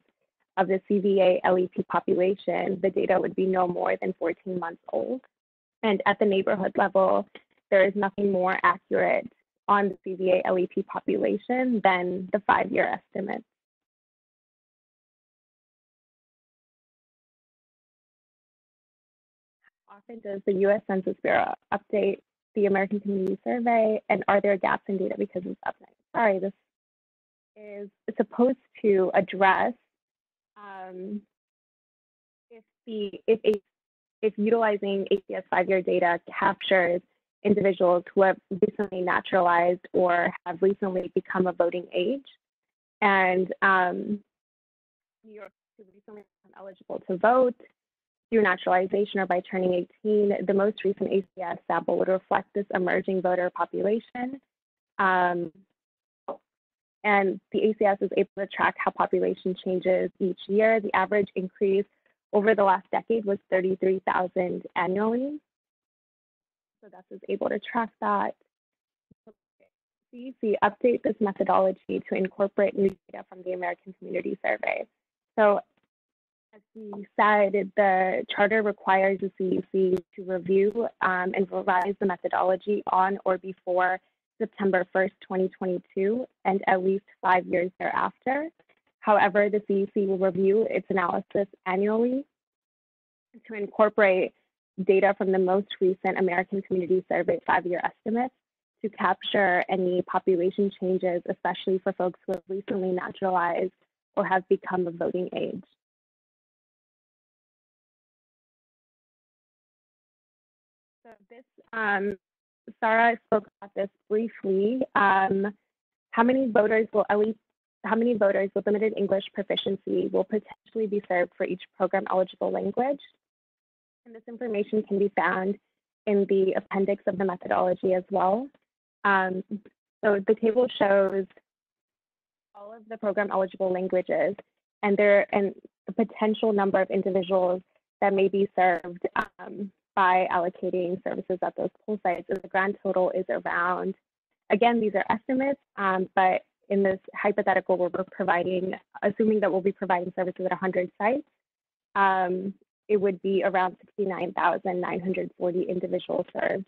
Speaker 12: of the CVA LEP population, the data would be no more than 14 months old. And at the neighborhood level, there is nothing more accurate on the CVA LEP population than the 5-year estimate. How often does the U.S. Census Bureau update the American Community Survey, and are there gaps in data because it's updated? Sorry, this is supposed to address if utilizing ACS 5-year data captures individuals who have recently naturalized or have recently become of voting age, and New York who recently become eligible to vote through naturalization or by turning 18, the most recent ACS sample would reflect this emerging voter population. And the ACS is able to track how population changes each year. The average increase over the last decade was 33,000 annually. So that's is able to track that. CEC update this methodology to incorporate new data from the American Community Survey. So as we said, the charter requires the CEC to review and revise the methodology on or before September 1st, 2022, and at least 5 years thereafter. However, the CEC will review its analysis annually to incorporate data from the most recent American Community Survey 5-year estimates to capture any population changes, especially for folks who have recently naturalized or have become of voting age. So this, Sarah spoke about this briefly. How many voters with limited English proficiency will potentially be served for each program eligible language? And this information can be found in the appendix of the methodology as well. So the table shows all of the program eligible languages and the potential number of individuals that may be served by allocating services at those poll sites. And the grand total is around, again, these are estimates, but in this hypothetical where we're providing, assuming that we'll be providing services at 100 sites, it would be around 69,940 individuals served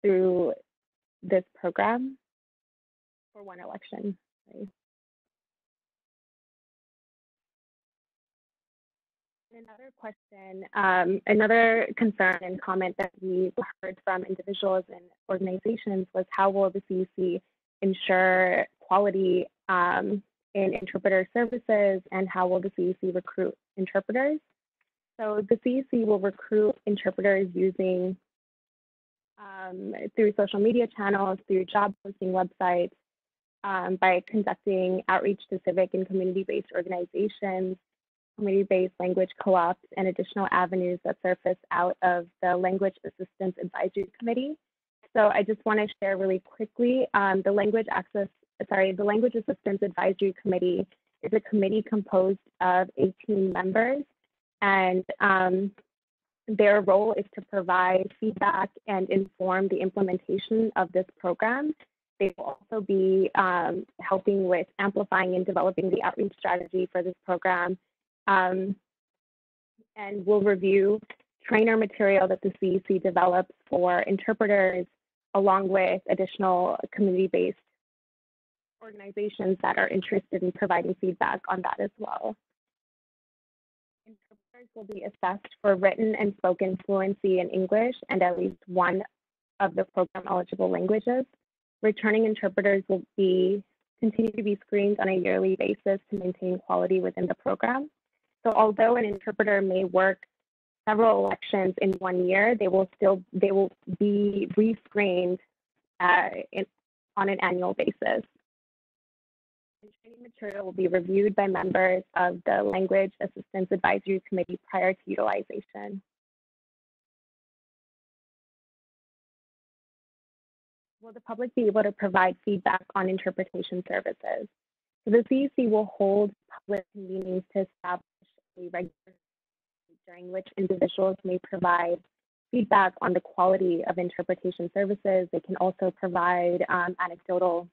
Speaker 12: through this program for one election. Right? Another question, another concern and comment that we heard from individuals and organizations was how will the CEC ensure quality in interpreter services, and how will the CEC recruit interpreters? So the CEC will recruit interpreters using through social media channels, through job posting websites, by conducting outreach to civic and community-based organizations, community-based language co-ops, and additional avenues that surface out of the Language Assistance Advisory Committee. So I just want to share really quickly, the Language Assistance Advisory Committee is a committee composed of 18 members, and their role is to provide feedback and inform the implementation of this program. They will also be helping with amplifying and developing the outreach strategy for this program, and we'll review trainer material that the CEC develops for interpreters, along with additional community-based organizations that are interested in providing feedback on that as well. Interpreters will be assessed for written and spoken fluency in English and at least one of the program eligible languages. Returning interpreters will continue to be screened on a yearly basis to maintain quality within the program. So although an interpreter may work several elections in 1 year, they will be rescreened on an annual basis. And training material will be reviewed by members of the Language Assistance Advisory Committee prior to utilization. Will the public be able to provide feedback on interpretation services? So the CEC will hold public convenings to establish a regular during which individuals may provide feedback on the quality of interpretation services. They can also provide anecdotal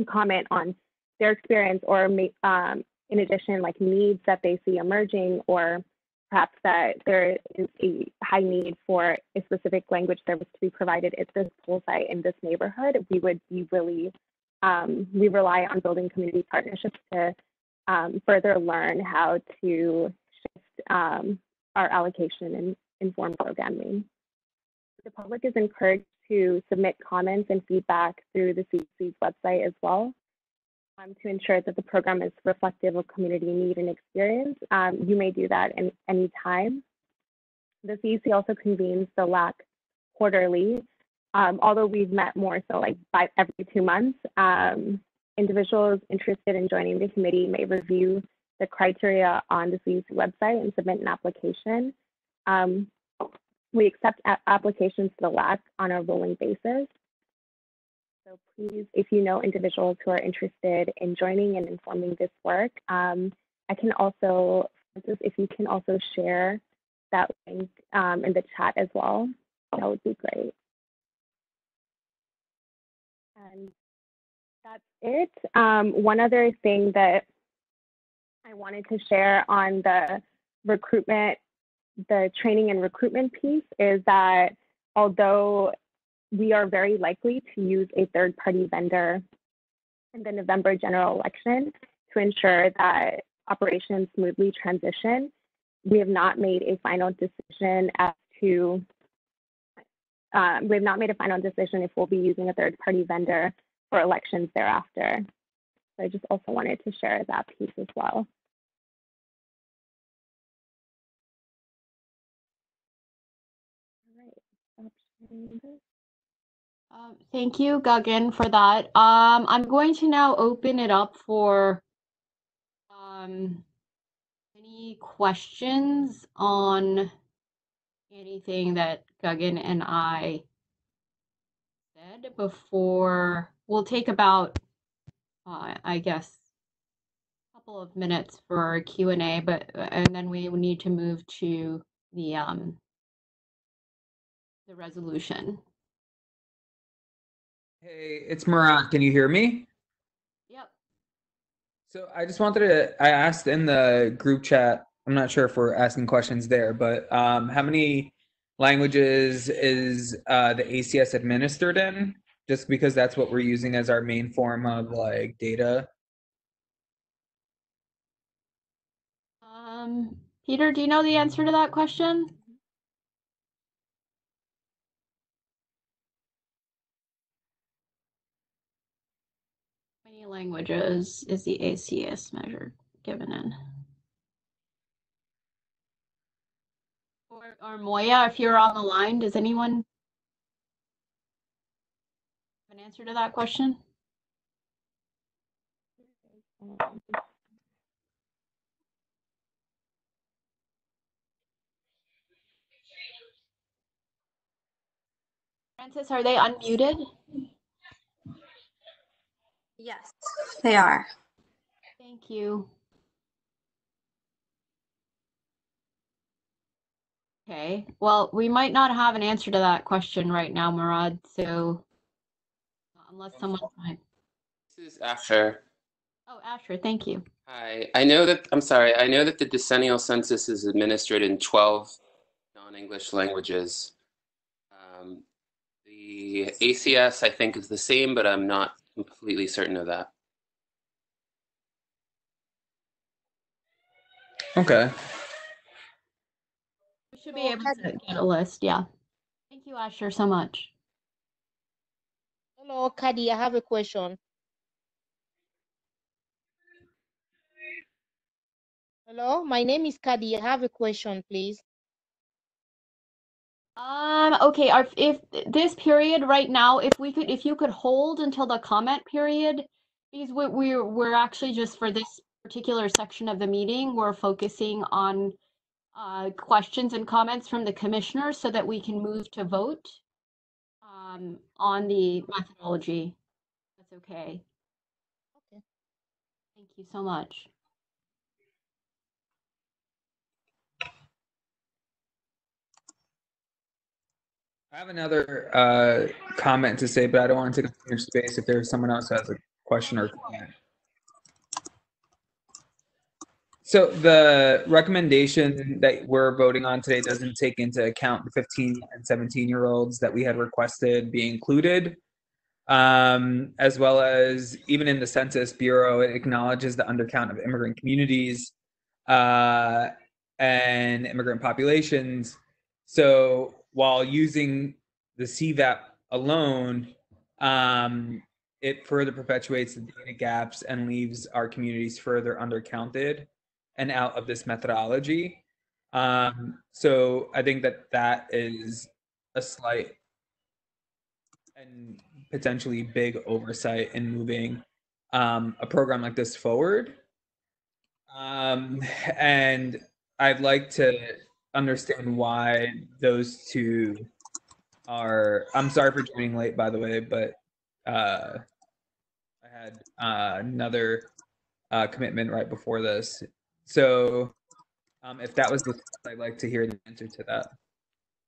Speaker 12: comment on their experience, or in addition, like needs that they see emerging, or perhaps that there is a high need for a specific language service to be provided at this poll site in this neighborhood. We would be really, we rely on building community partnerships to further learn how to shift our allocation and inform programming. The public is encouraged to submit comments and feedback through the CEC's website as well, to ensure that the program is reflective of community need and experience. You may do that any time. The CEC also convenes the LAC quarterly, although we've met more so like every 2 months. Individuals interested in joining the committee may review the criteria on the CEC website and submit an application. We accept applications to the LAC on a rolling basis. So please, if you know individuals who are interested in joining and informing this work, I can also, Francis, if you can also share that link in the chat as well, that would be great. And that's it. One other thing that I wanted to share on the recruitment, the training and recruitment piece, is that although we are very likely to use a third-party vendor in the November general election to ensure that operations smoothly transition, we have not made a final decision as to, we have not made a final decision if we'll be using a third-party vendor for elections thereafter. So I just also wanted to share that piece as well. All right, stop sharing this.
Speaker 1: Thank you, Gagan, for that. I'm going to now open it up for any questions on anything that Gagan and I said before. We'll take about, I guess, a couple of minutes for Q&A, and then we need to move to the resolution.
Speaker 13: Hey, it's Murat. Can you hear me?
Speaker 1: Yep.
Speaker 13: So I just wanted to, I asked in the group chat, I'm not sure if we're asking questions there, but how many languages is the ACS administered in? Just because that's what we're using as our main form of like data.
Speaker 1: Peter, do you know the answer to that question? How many languages is the ACS measure given in? Or Moya, if you're on the line, does anyone have an answer to that question? Francis, are they unmuted?
Speaker 14: Yes, they are.
Speaker 1: Thank you. Okay, well, we might not have an answer to that question right now, Murad, so unless someone...
Speaker 15: This is Asher.
Speaker 1: Oh, Asher, thank you.
Speaker 15: Hi, I know that the decennial census is administered in 12 non-English languages. The ACS, I think, is the same, but I'm not completely certain of that.
Speaker 13: Okay.
Speaker 1: We should be able to get a list, yeah. Thank you, Asher, so much.
Speaker 16: Hello, Kadi, I have a question. Hello, my name is Kadi. I have a question, please.
Speaker 1: Okay, if this period right now, if you could hold until the comment period, because we're actually just for this particular section of the meeting, we're focusing on questions and comments from the commissioners so that we can move to vote on the methodology. That's okay.
Speaker 16: Okay.
Speaker 1: Thank you so much.
Speaker 13: I have another comment to say, but I don't want to take up too much space if there's someone else who has a question or comment. So the recommendation that we're voting on today doesn't take into account the 15 and 17-year-olds that we had requested be included, as well as even in the Census Bureau, it acknowledges the undercount of immigrant communities and immigrant populations. So while using the CVAP alone, it further perpetuates the data gaps and leaves our communities further undercounted and out of this methodology. So I think that is a slight and potentially big oversight in moving a program like this forward. And I'd like to understand why those two are. I'm sorry for joining late, by the way, but I had another commitment right before this. So if that was the case, I'd like to hear the answer to that.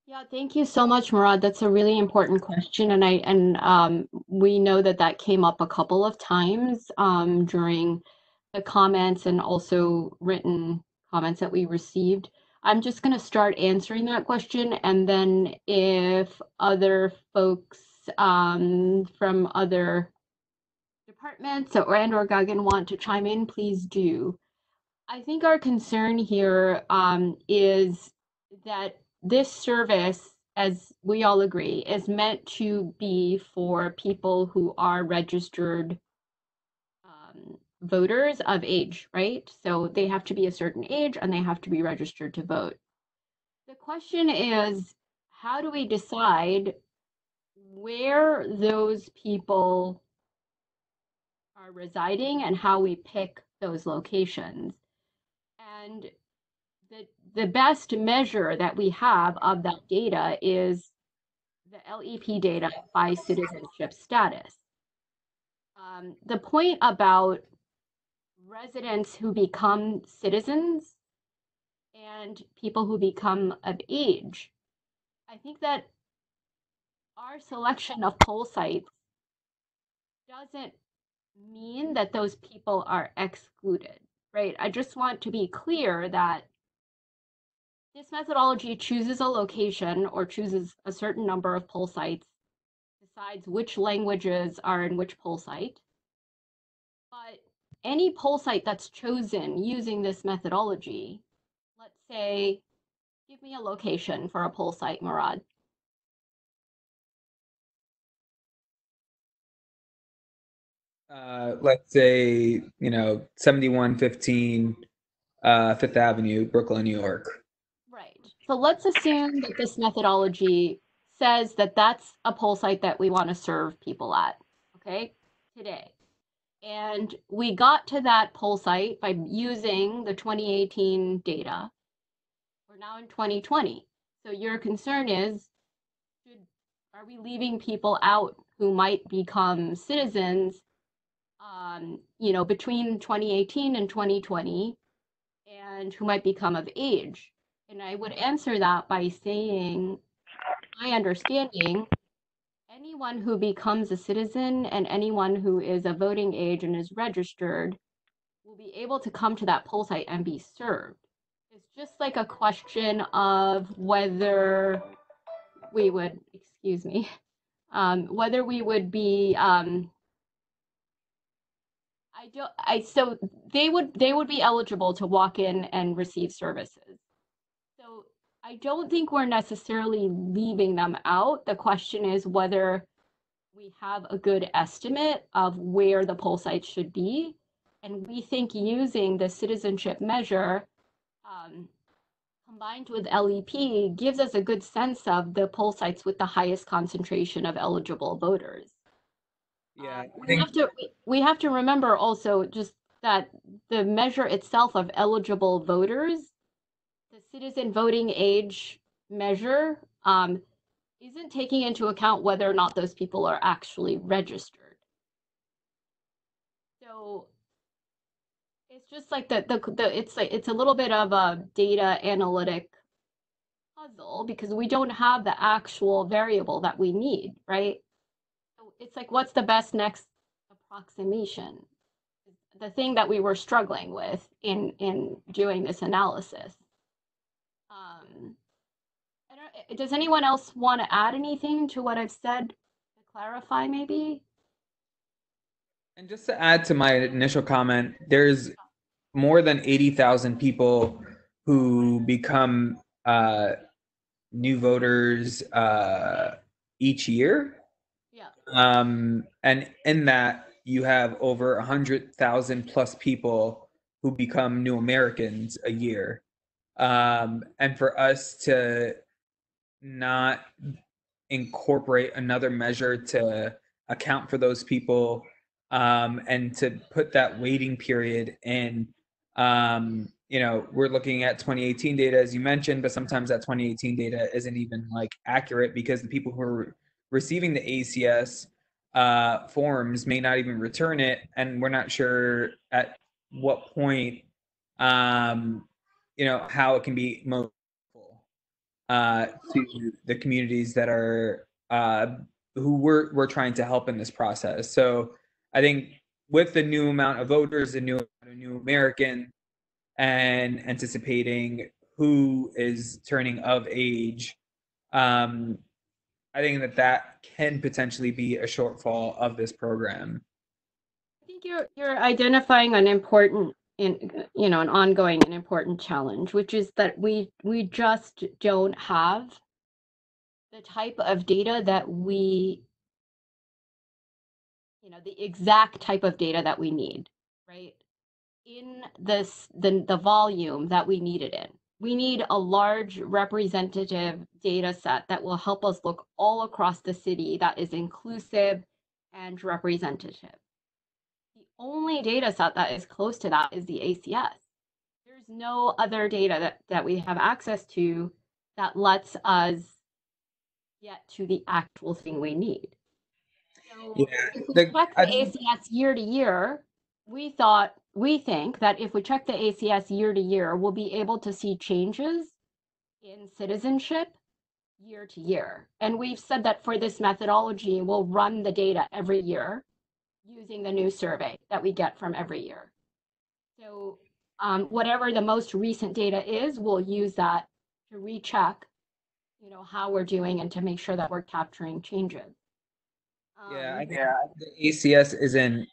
Speaker 1: Yeah, thank you so much, Murad. That's a really important question, and we know that came up a couple of times during the comments and also written comments that we received. I'm just going to start answering that question, and then if other folks from other departments or Gagan want to chime in, please do. I think our concern here is that this service, as we all agree, is meant to be for people who are registered voters of age, right? So they have to be a certain age and they have to be registered to vote. The question is, how do we decide where those people are residing and how we pick those locations? And the best measure that we have of that data is the LEP data by citizenship status. The point about residents who become citizens and people who become of age, I think that our selection of poll sites doesn't mean that those people are excluded, right? I just want to be clear that this methodology chooses a location or chooses a certain number of poll sites, decides which languages are in which poll site. But any poll site that's chosen using this methodology, let's say, give me a location for a poll site, Murad.
Speaker 13: Let's say, 7115 Fifth Avenue, Brooklyn, New York.
Speaker 1: Right. So let's assume that this methodology says that that's a poll site that we want to serve people at, okay, today. And we got to that poll site by using the 2018 data. We're now in 2020. So your concern is, are we leaving people out who might become citizens, between 2018 and 2020, and who might become of age? And I would answer that by saying, my understanding, anyone who becomes a citizen and anyone who is of voting age and is registered will be able to come to that poll site and be served. It's just like a question of whether we would, whether we would be, so they would be eligible to walk in and receive services. So I don't think we're necessarily leaving them out. The question is whether we have a good estimate of where the poll sites should be. And we think using the citizenship measure combined with LEP gives us a good sense of the poll sites with the highest concentration of eligible voters.
Speaker 13: Yeah,
Speaker 1: we have to remember also just that the measure itself of eligible voters, the citizen voting age measure, isn't taking into account whether or not those people are actually registered. So it's just like it's a little bit of a data analytic puzzle because we don't have the actual variable that we need, right? So it's like, what's the best next approximation, the thing that we were struggling with in doing this analysis. Does anyone else want to add anything to what I've said to clarify maybe?
Speaker 13: And just to add to my initial comment, there's more than 80,000 people who become new voters each year.
Speaker 1: Yeah.
Speaker 13: And in that, you have over 100,000 plus people who become new Americans a year. And for us to not incorporate another measure to account for those people, and to put that waiting period in, you know, we're looking at 2018 data, as you mentioned, but sometimes that 2018 data isn't even like accurate because the people who are receiving the ACS forms may not even return it, and we're not sure at what point, you know, how it can be most to the communities that are who we're trying to help in this process. So I think with the new amount of voters, the new American, and anticipating who is turning of age, I think that can potentially be a shortfall of this program.
Speaker 1: I think you're identifying an important, an ongoing and important challenge, which is that we just don't have the type of data that we, the exact type of data that we need, right? In the volume that we need it in. We need a large representative data set that will help us look all across the city that is inclusive and representative. The only data set that is close to that is the ACS. There's no other data that we have access to that lets us get to the actual thing we need. So if we check the ACS year to year, we think that if we check the ACS year to year, we'll be able to see changes in citizenship year to year. And we've said that for this methodology, we'll run the data every year using the new survey that we get from every year. So whatever the most recent data is, we'll use that to recheck, how we're doing and to make sure that we're capturing changes.
Speaker 13: I think the ACS isn't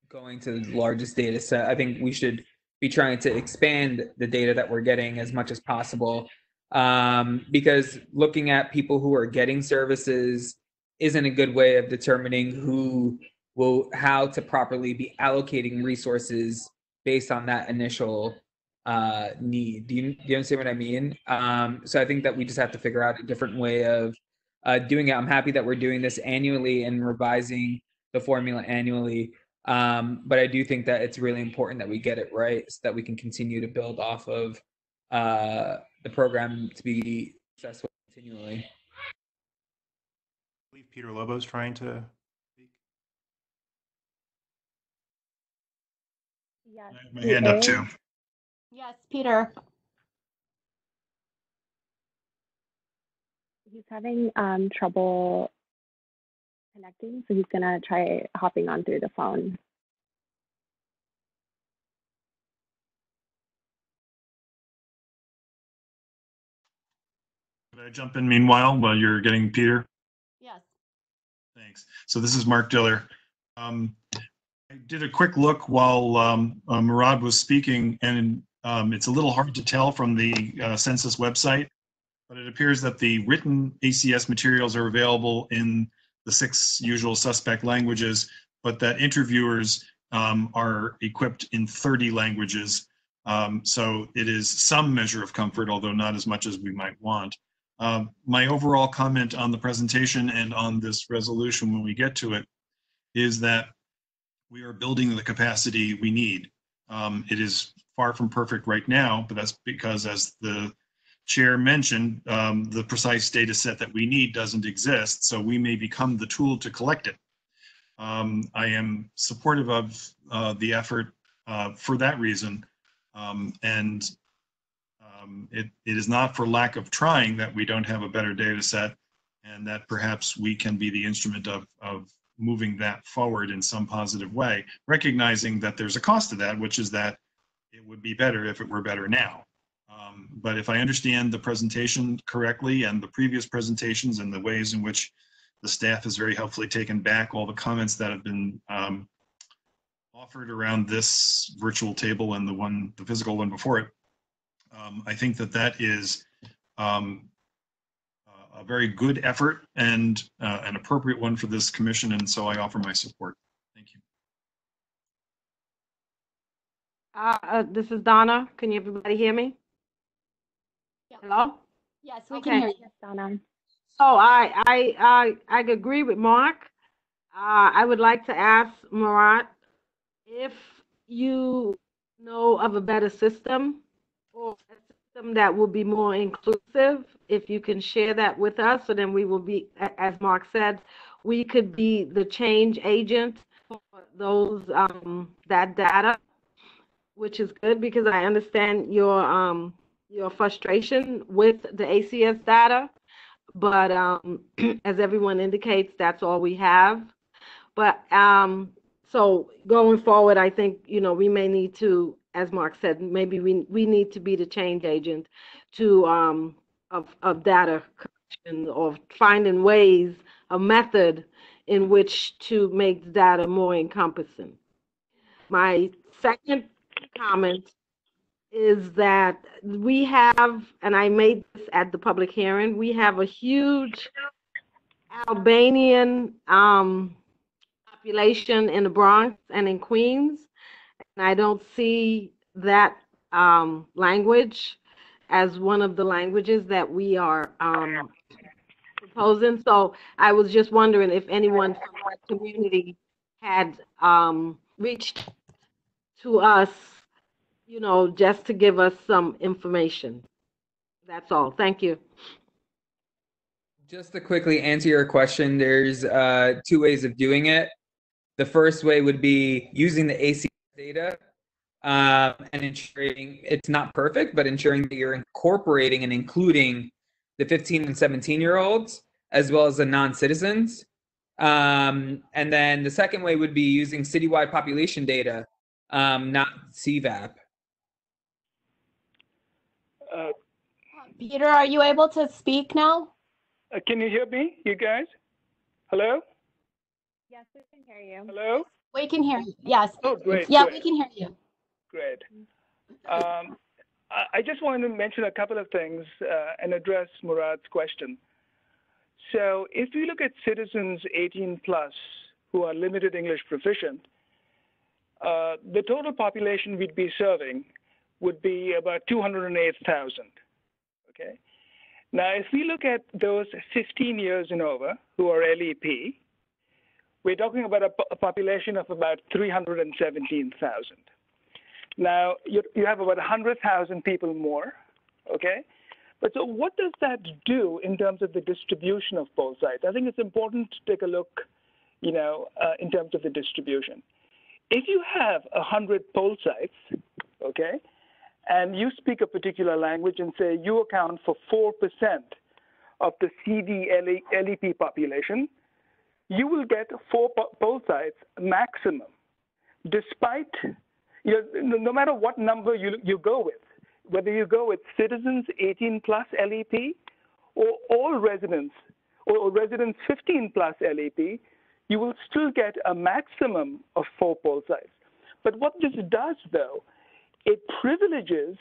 Speaker 13: going to the largest data set. I think we should be trying to expand the data that we're getting as much as possible, because looking at people who are getting services isn't a good way of determining how to properly be allocating resources based on that initial need. Do you understand what I mean? So I think that we just have to figure out a different way of doing it. I'm happy that we're doing this annually and revising the formula annually. But I do think that it's really important that we get it right so that we can continue to build off of the program to be successful continually.
Speaker 8: I believe Peter Lobo's trying to speak.
Speaker 12: Yes.
Speaker 8: I have my hand up too.
Speaker 1: Yes, Peter.
Speaker 12: He's having trouble connecting, so he's gonna try hopping on through the phone.
Speaker 8: Could I jump in meanwhile while you're getting Peter?
Speaker 1: Yes.
Speaker 8: Thanks. So this is Mark Diller. I did a quick look while Murad was speaking, and it's a little hard to tell from the census website, but it appears that the written ACS materials are available in the 6 usual suspect languages, but that interviewers are equipped in 30 languages. So it is some measure of comfort, although not as much as we might want. My overall comment on the presentation and on this resolution when we get to it is that we are building the capacity we need. It is far from perfect right now, but that's because, as the chair mentioned, the precise data set that we need doesn't exist, so we may become the tool to collect it. I am supportive of the effort for that reason, and it is not for lack of trying that we don't have a better data set, and that perhaps we can be the instrument of moving that forward in some positive way, recognizing that there's a cost to that, which is that it would be better if it were better now. But if I understand the presentation correctly and the previous presentations and the ways in which the staff has very helpfully taken back all the comments that have been offered around this virtual table and the physical one before it, I think that is a very good effort and an appropriate one for this commission, and so I offer my support. Thank you.
Speaker 10: This is Donna. Can everybody hear me? Hello?
Speaker 1: Yes, we
Speaker 10: Okay.
Speaker 1: can hear you.
Speaker 12: Yes, Donna.
Speaker 10: Oh, I agree with Mark. I would like to ask Murat if you know of a better system or a system that will be more inclusive, if you can share that with us, so then we will be, as Mark said, we could be the change agent for those that data, which is good because I understand your frustration with the ACS data, but as everyone indicates, that's all we have. But so going forward, I think, we may need to, as Mark said, maybe we need to be the change agent to of data collection, or finding ways, a method in which to make the data more encompassing. My second comment is that we have, and I made this at the public hearing, we have a huge Albanian population in the Bronx and in Queens, and I don't see that language as one of the languages that we are proposing. So I was just wondering if anyone from that community had reached to us, just to give us some information. That's all. Thank you.
Speaker 13: Just to quickly answer your question, there's two ways of doing it. The first way would be using the ACS data and ensuring it's not perfect, but ensuring that you're incorporating and including the 15 and 17-year-olds as well as the non-citizens. And then the second way would be using citywide population data, not CVAP.
Speaker 1: Peter, are you able to speak now?
Speaker 7: Can you hear me, you guys? Hello?
Speaker 12: Yes, we can hear you.
Speaker 7: Hello?
Speaker 1: We can hear you. Yes.
Speaker 7: Oh, great.
Speaker 1: Yeah,
Speaker 7: great.
Speaker 1: we can hear you.
Speaker 7: Great. I just wanted to mention a couple of things and address Murad's question. So if you look at citizens 18 plus who are limited English proficient, the total population we'd be serving would be about 208,000. Okay. Now, if we look at those 15 years and over who are LEP, we're talking about a population of about 317,000. Now, you have about 100,000 people more, okay? But so what does that do in terms of the distribution of poll sites? I think it's important to take a look, in terms of the distribution. If you have 100 poll sites, okay, and you speak a particular language and say you account for 4% of the LEP population, you will get 4 poll sites maximum, despite, no matter what number you go with, whether you go with citizens 18 plus LEP or all residents or residents 15 plus LEP, you will still get a maximum of 4 poll sites. But what this does, though, it privileges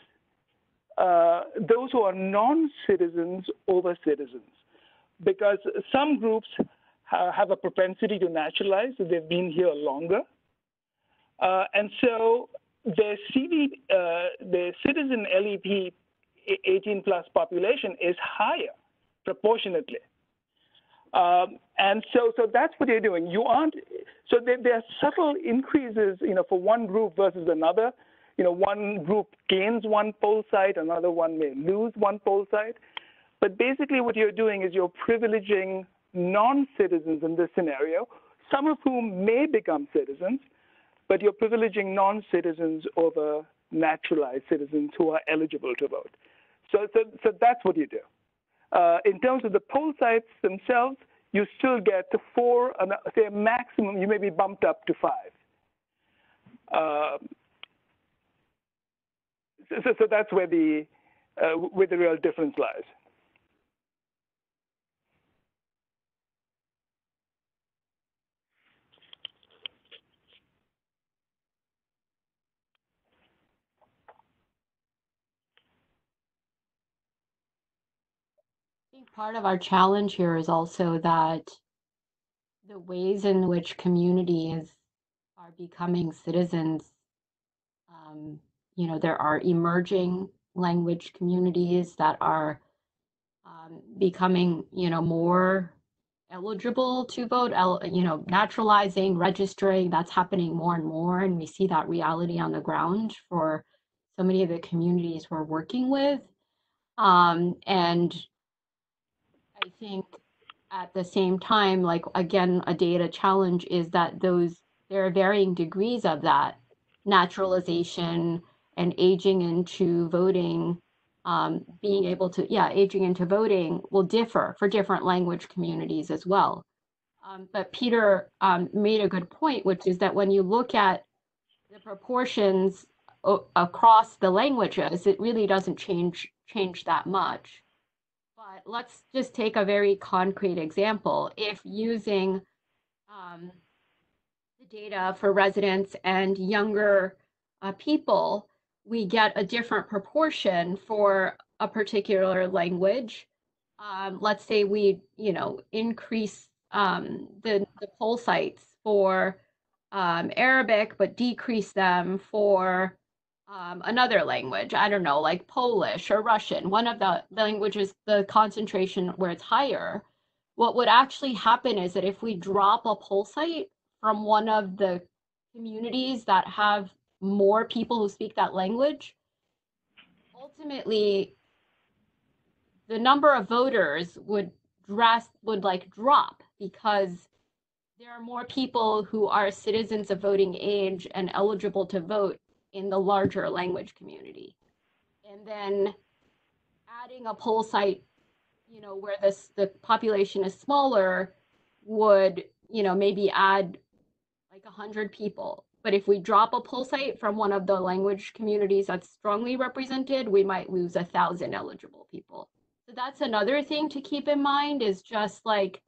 Speaker 7: those who are non-citizens over citizens, because some groups have a propensity to naturalize, so they've been here longer. And so the citizen LEP 18 plus population is higher proportionately. And so that's what you're doing. So there are subtle increases, for one group versus another. One group gains 1 poll site, another one may lose 1 poll site. But basically what you're doing is you're privileging non-citizens in this scenario, some of whom may become citizens, but you're privileging non-citizens over naturalized citizens who are eligible to vote. So that's what you do. In terms of the poll sites themselves, you still get to 4, say maximum, you may be bumped up to 5. So that's where the real difference lies.
Speaker 1: I think part of our challenge here is also that the ways in which communities are becoming citizens, there are emerging language communities that are becoming, more eligible to vote, naturalizing, registering. That's happening more and more. And we see that reality on the ground for so many of the communities we're working with. And I think at the same time, like, again, a data challenge is that there are varying degrees of that naturalization and aging into voting, aging into voting will differ for different language communities as well. But Peter made a good point, which is that when you look at the proportions across the languages, it really doesn't change that much. But let's just take a very concrete example. If using the data for residents and younger people, we get a different proportion for a particular language. Let's say we, increase the poll sites for Arabic, but decrease them for another language. I don't know, like Polish or Russian, one of the languages, the concentration where it's higher. What would actually happen is that if we drop a poll site from one of the communities that have more people who speak that language, ultimately the number of voters would drop because there are more people who are citizens of voting age and eligible to vote in the larger language community. And then adding a poll site, where the population is smaller would, maybe add like 100 people. But if we drop a poll site from one of the language communities that's strongly represented, we might lose 1,000 eligible people. So that's another thing to keep in mind, is just like,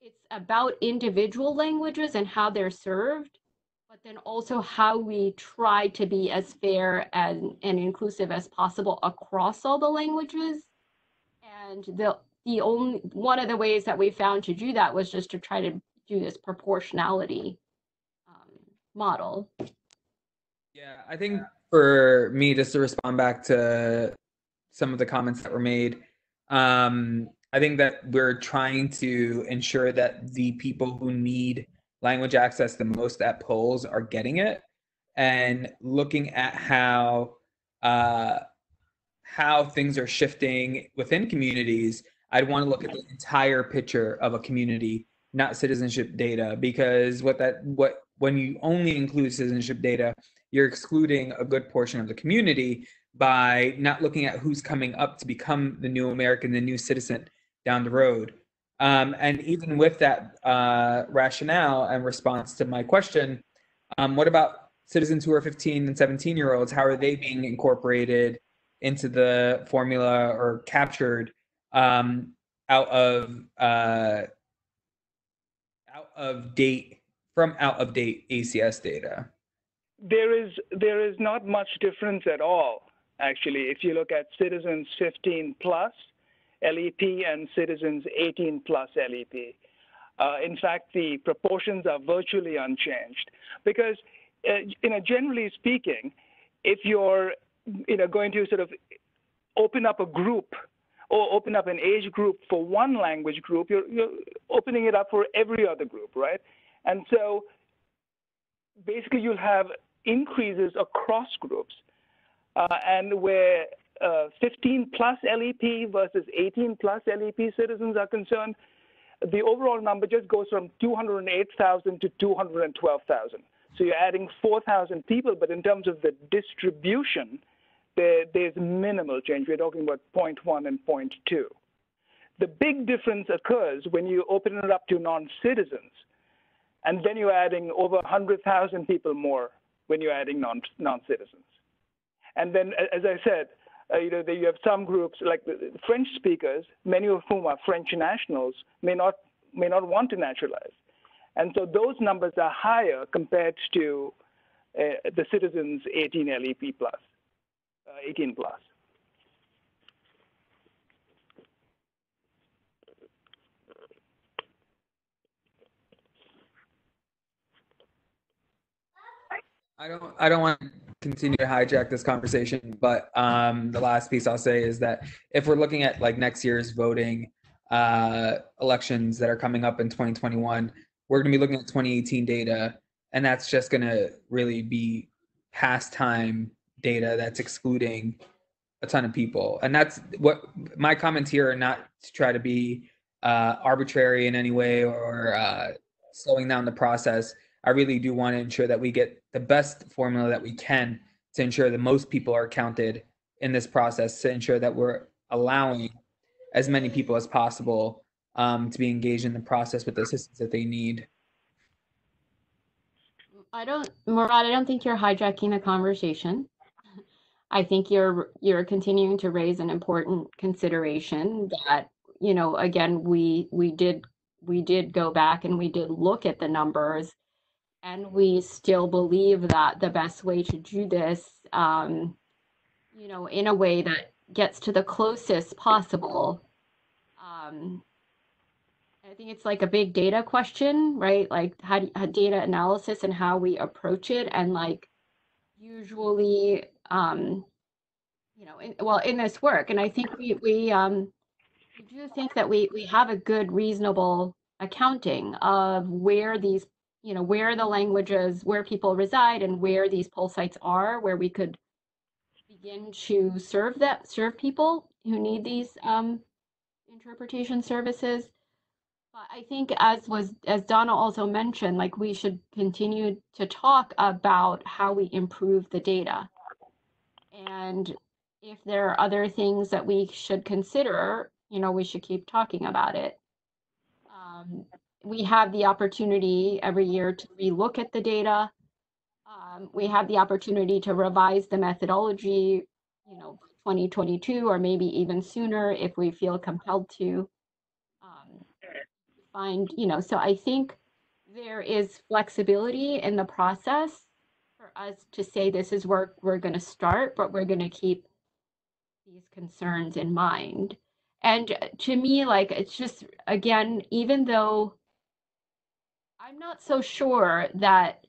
Speaker 1: it's about individual languages and how they're served, but then also how we try to be as fair and inclusive as possible across all the languages. And the only one of the ways that we found to do that was just to try to do this proportionality model.
Speaker 13: Yeah, I think for me, just to respond back to some of the comments that were made, I think that we're trying to ensure that the people who need language access the most at polls are getting it, and looking at how things are shifting within communities. I'd want to look at the entire picture of a community, not citizenship data, because when you only include citizenship data, you're excluding a good portion of the community by not looking at who's coming up to become the new American, the new citizen down the road. And even with that rationale and response to my question, what about citizens who are 15 and 17-year-olds? How are they being incorporated into the formula or captured out of date ACS data?
Speaker 7: There is not much difference at all, actually, if you look at citizens 15 plus LEP and citizens 18 plus LEP. In fact, the proportions are virtually unchanged because, generally speaking, if you're going to sort of open up a group or open up an age group for one language group, you're opening it up for every other group, right? And so basically you'll have increases across groups. And where 15 plus LEP versus 18 plus LEP citizens are concerned, the overall number just goes from 208,000 to 212,000. So you're adding 4,000 people, but in terms of the distribution, there's minimal change. We're talking about 0.1 and 0.2. The big difference occurs when you open it up to non-citizens, and then you're adding over 100,000 people more when you're adding non-citizens. And then, as I said, you have some groups like the French speakers, many of whom are French nationals, may not want to naturalize, and so those numbers are higher compared to the citizens 18 LEP plus, 18 plus.
Speaker 13: I don't want to continue to hijack this conversation, but the last piece I'll say is that if we're looking at like next year's voting elections that are coming up in 2021, we're going to be looking at 2018 data, and that's just going to really be past time data that's excluding a ton of people. And that's what my comments here are, not to try to be arbitrary in any way or slowing down the process. I really do want to ensure that we get the best formula that we can to ensure that most people are counted in this process, to ensure that we're allowing as many people as possible to be engaged in the process with the assistance that they need.
Speaker 1: Murad, I don't think you're hijacking the conversation. I think you're continuing to raise an important consideration that, again, we did go back and we did look at the numbers, and we still believe that the best way to do this, in a way that gets to the closest possible. I think it's like a big data question, right? Like how data analysis and how we approach it, and like usually, in this work, and I think we do think that we have a good, reasonable accounting of where these, where the languages, where people reside, and where these poll sites are, where we could begin to serve people who need these interpretation services. But I think, as Donna also mentioned, like we should continue to talk about how we improve the data. And if there are other things that we should consider, we should keep talking about it. We have the opportunity every year to relook at the data. We have the opportunity to revise the methodology, 2022, or maybe even sooner if we feel compelled to. So I think there is flexibility in the process for us to say this is where we're going to start, but we're going to keep these concerns in mind. And to me, like, it's just, again, even though I'm not so sure that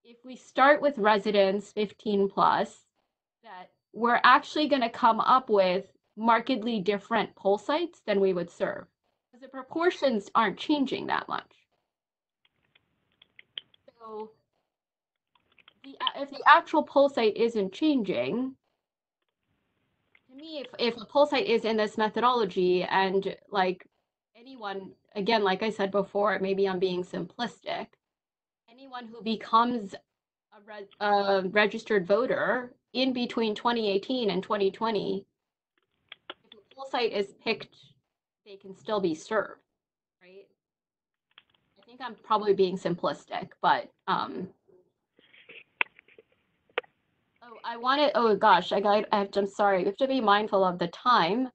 Speaker 1: if we start with residents 15 plus, that we're actually going to come up with markedly different poll sites than we would serve. The proportions aren't changing that much. So if the actual poll site isn't changing, to me, if a poll site is in this methodology, and like anyone, again, like I said before, maybe I'm being simplistic, anyone who becomes a registered voter in between 2018 and 2020, if a poll site is picked, they can still be served, right? I think I'm probably being simplistic, but I'm sorry, we have to be mindful of the time.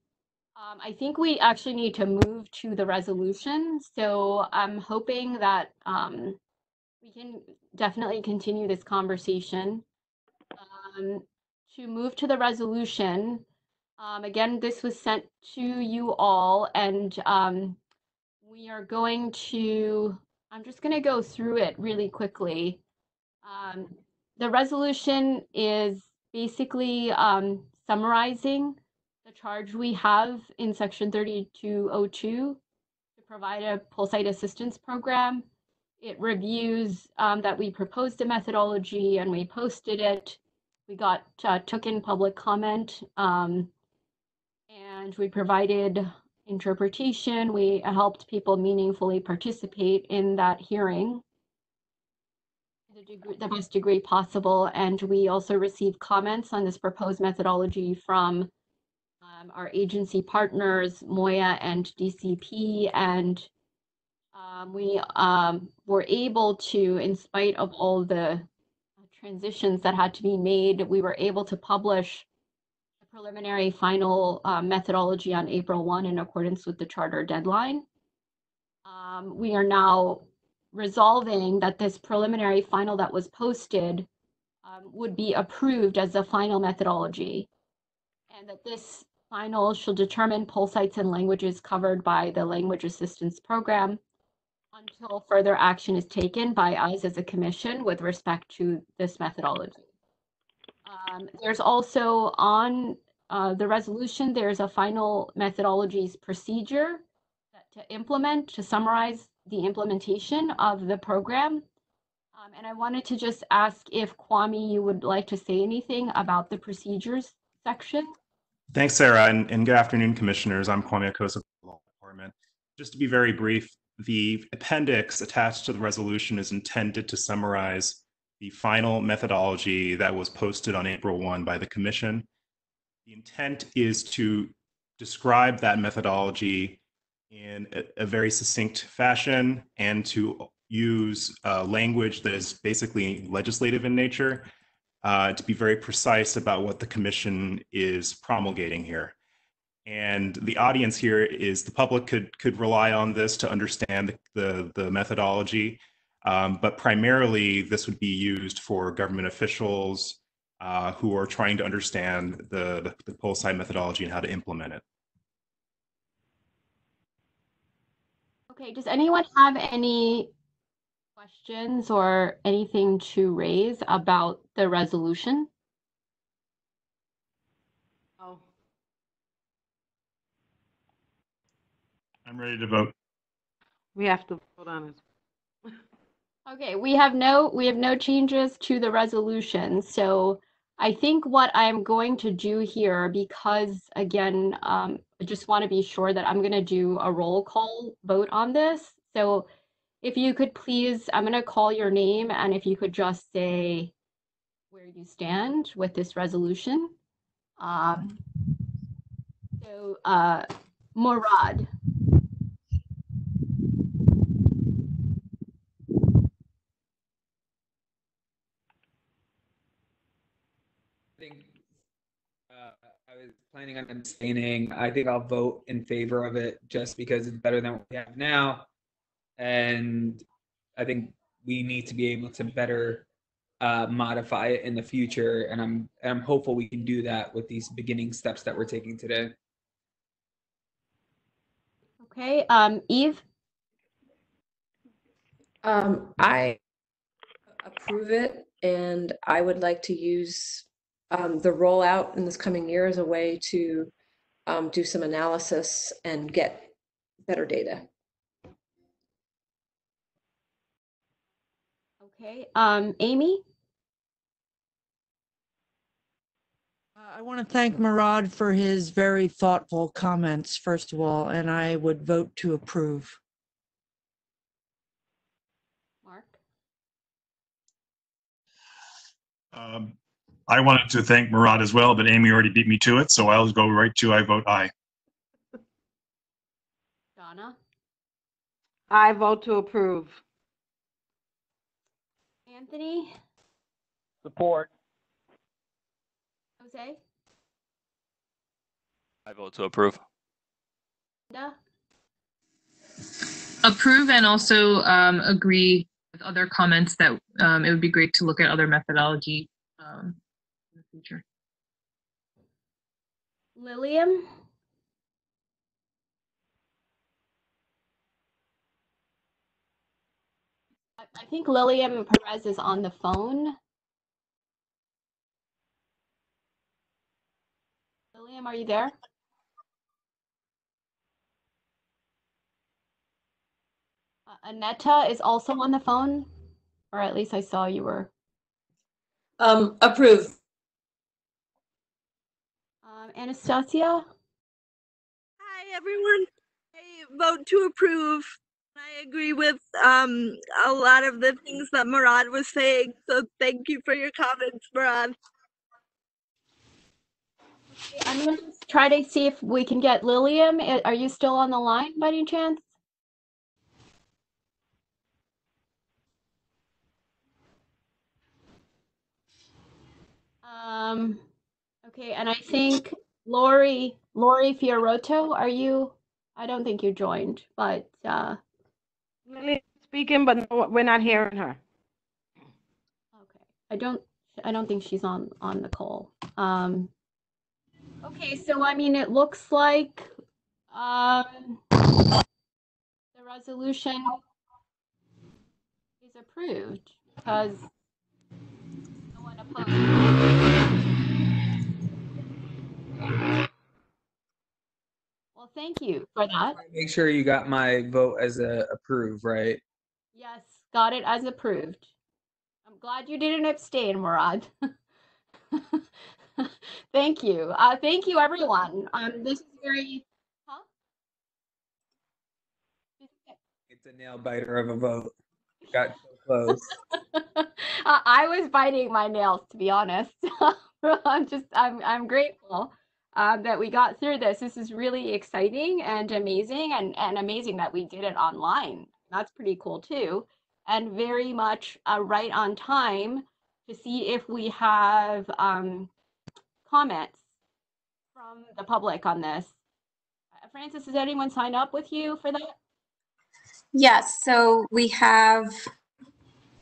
Speaker 1: I think we actually need to move to the resolution. So I'm hoping that we can definitely continue this conversation. To move to the resolution, again, this was sent to you all, and we are going to, I'm just going to go through it really quickly. The resolution is basically summarizing the charge we have in section 3202 to provide a poll site assistance program. It reviews that we proposed a methodology and we posted it. We took in public comment, and we provided interpretation. We helped people meaningfully participate in that hearing to the best degree possible. And we also received comments on this proposed methodology from our agency partners, Moya and DCP, and we were able to, in spite of all the transitions that had to be made, we were able to publish the preliminary final methodology on April 1 in accordance with the charter deadline. We are now resolving that this preliminary final that was posted would be approved as the final methodology, and that this final shall determine poll sites and languages covered by the Language Assistance Program until further action is taken by us as a commission with respect to this methodology. There's also on the resolution, there's a final methodologies procedure to implement, to summarize the implementation of the program. And I wanted to just ask if Kwame, you would like to say anything about the procedures section?
Speaker 17: Thanks, Sarah, and good afternoon, commissioners. I'm Kwame Akosa, Law Department. Just to be very brief, the appendix attached to the resolution is intended to summarize the final methodology that was posted on April 1 by the Commission. The intent is to describe that methodology in a very succinct fashion and to use language that is basically legislative in nature, to be very precise about what the Commission is promulgating here. And the audience here is the public could rely on this to understand the methodology, but primarily this would be used for government officials who are trying to understand the poll site methodology and how to implement it.
Speaker 1: Okay, does anyone have any questions or anything to raise about the resolution?
Speaker 10: Oh.
Speaker 8: I'm ready to vote.
Speaker 10: We have to vote on it.
Speaker 1: Okay, we have no changes to the resolution. So I think what I'm going to do here, because again, I just want to be sure that I'm going to do a roll call vote on this. So if you could please, I'm going to call your name, and if you could just say where you stand with this resolution. Murad.
Speaker 13: I think I was planning on abstaining. I think I'll vote in favor of it just because it's better than what we have now. And I think we need to be able to better modify it in the future. And I'm hopeful we can do that with these beginning steps that we're taking today.
Speaker 1: Okay, Eve?
Speaker 18: I approve it, and I would like to use the rollout in this coming year as a way to do some analysis and get better data.
Speaker 1: Okay, Amy?
Speaker 5: I want to thank Murad for his very thoughtful comments, first of all, and I would vote to approve.
Speaker 1: Mark?
Speaker 8: I wanted to thank Murad as well, but Amy already beat me to it, so I'll go right to I vote aye.
Speaker 1: Donna?
Speaker 10: I vote to approve.
Speaker 1: Anthony?
Speaker 2: Support.
Speaker 1: Jose?
Speaker 6: I vote to approve.
Speaker 1: Linda?
Speaker 19: Approve, and also agree with other comments that it would be great to look at other methodology in the future.
Speaker 1: Lillian? I think Lillian Perez is on the phone. Lillian, are you there? Aneta is also on the phone, or at least I saw you were.
Speaker 18: Approve.
Speaker 1: Anastasia?
Speaker 3: Hi, everyone. I vote to approve. I agree with a lot of the things that Murad was saying. So thank you for your comments, Murad.
Speaker 1: I'm going to try to see if we can get Lillian. Are you still on the line by any chance? Okay, and I think Lori Fiorotto, are you? I don't think you joined, but
Speaker 10: Lily speaking, but no, we're not hearing her.
Speaker 1: I don't think she's on the call. Okay, so I mean, it looks like the resolution is approved because no one opposed. Well, thank you for that.
Speaker 13: Make sure you got my vote as a approve, right?
Speaker 1: Yes, got it as approved. I'm glad you didn't abstain, Murad. Thank you. Thank you, everyone. This is very. Huh?
Speaker 13: It's a nail biter of a vote. Got so close.
Speaker 1: I was biting my nails, to be honest. I'm grateful that we got through this. This is really exciting and amazing, and amazing that we did it online. That's pretty cool too, and very much right on time to see if we have comments from the public on this. Francis, has anyone signed up with you for that?
Speaker 14: Yes, so we have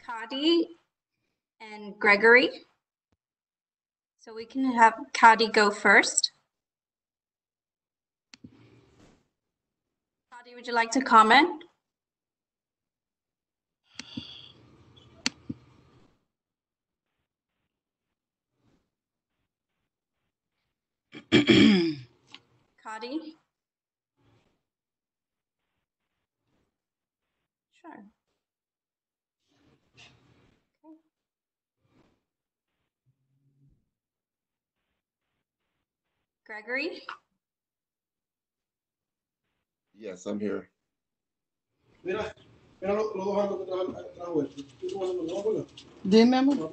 Speaker 14: Kadi and Gregory. So we can have Kadi go first. Kadi, would you like to comment? Kadi? Sure. Okay. Gregory?
Speaker 20: Yes, I'm here.
Speaker 21: Dime, amor.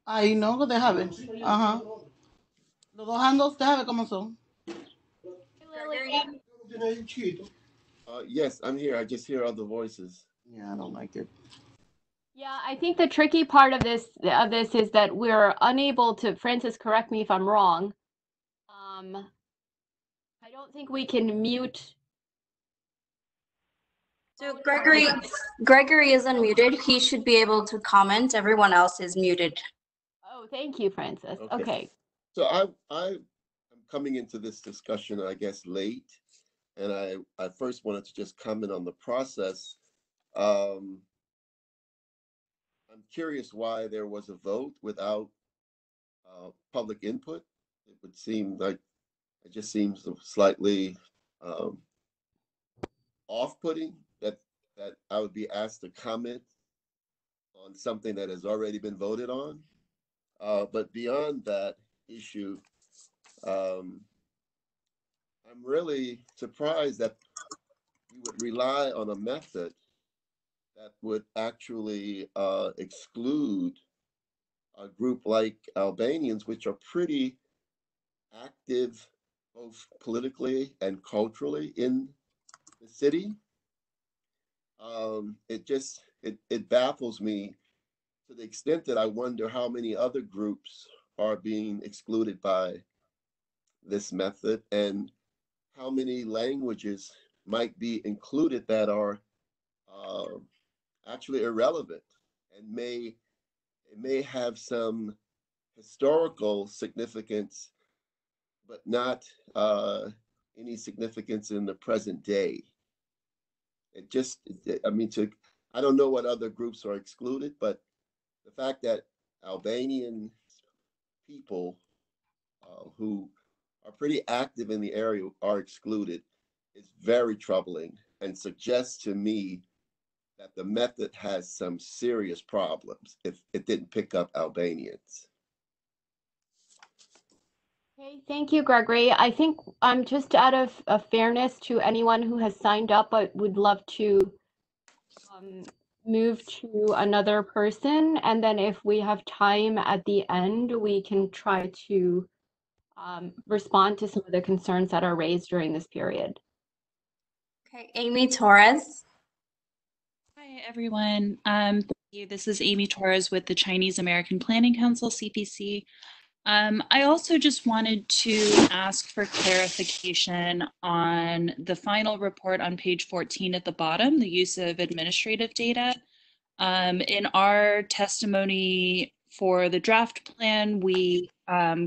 Speaker 21: Ahí no, que déjame ver. Ajá. Los dos handles, déjame ver cómo son.
Speaker 20: Yes, I'm here. I just hear other voices.
Speaker 21: Yeah, I don't like it.
Speaker 1: Yeah, I think the tricky part of this is that we're unable to, Francis, correct me if I'm wrong. I don't think we can mute.
Speaker 14: So Gregory is unmuted. He should be able to comment. Everyone else is muted.
Speaker 1: Oh, thank you, Francis. Okay.
Speaker 20: So I'm coming into this discussion, I guess, late, and I first wanted to just comment on the process. I'm curious why there was a vote without public input. It would seem like it just seems slightly off-putting that I would be asked to comment on something that has already been voted on. But beyond that issue, I'm really surprised that you would rely on a method that would actually exclude a group like Albanians, which are pretty active both politically and culturally in the city. It baffles me to the extent that I wonder how many other groups are being excluded by this method and how many languages might be included that are actually irrelevant and may have some historical significance, but not any significance in the present day. I don't know what other groups are excluded, but the fact that Albanian people who are pretty active in the area are excluded is very troubling and suggests to me that the method has some serious problems if it didn't pick up Albanians.
Speaker 1: Okay, thank you, Gregory. I think I'm just out of fairness to anyone who has signed up, but would love to move to another person, and then if we have time at the end, we can try to respond to some of the concerns that are raised during this period.
Speaker 14: Okay, Amy Torres.
Speaker 4: Hi, everyone. Thank you. This is Amy Torres with the Chinese American Planning Council, CPC. I also just wanted to ask for clarification on the final report on page 14 at the bottom, the use of administrative data. In our testimony for the draft plan, we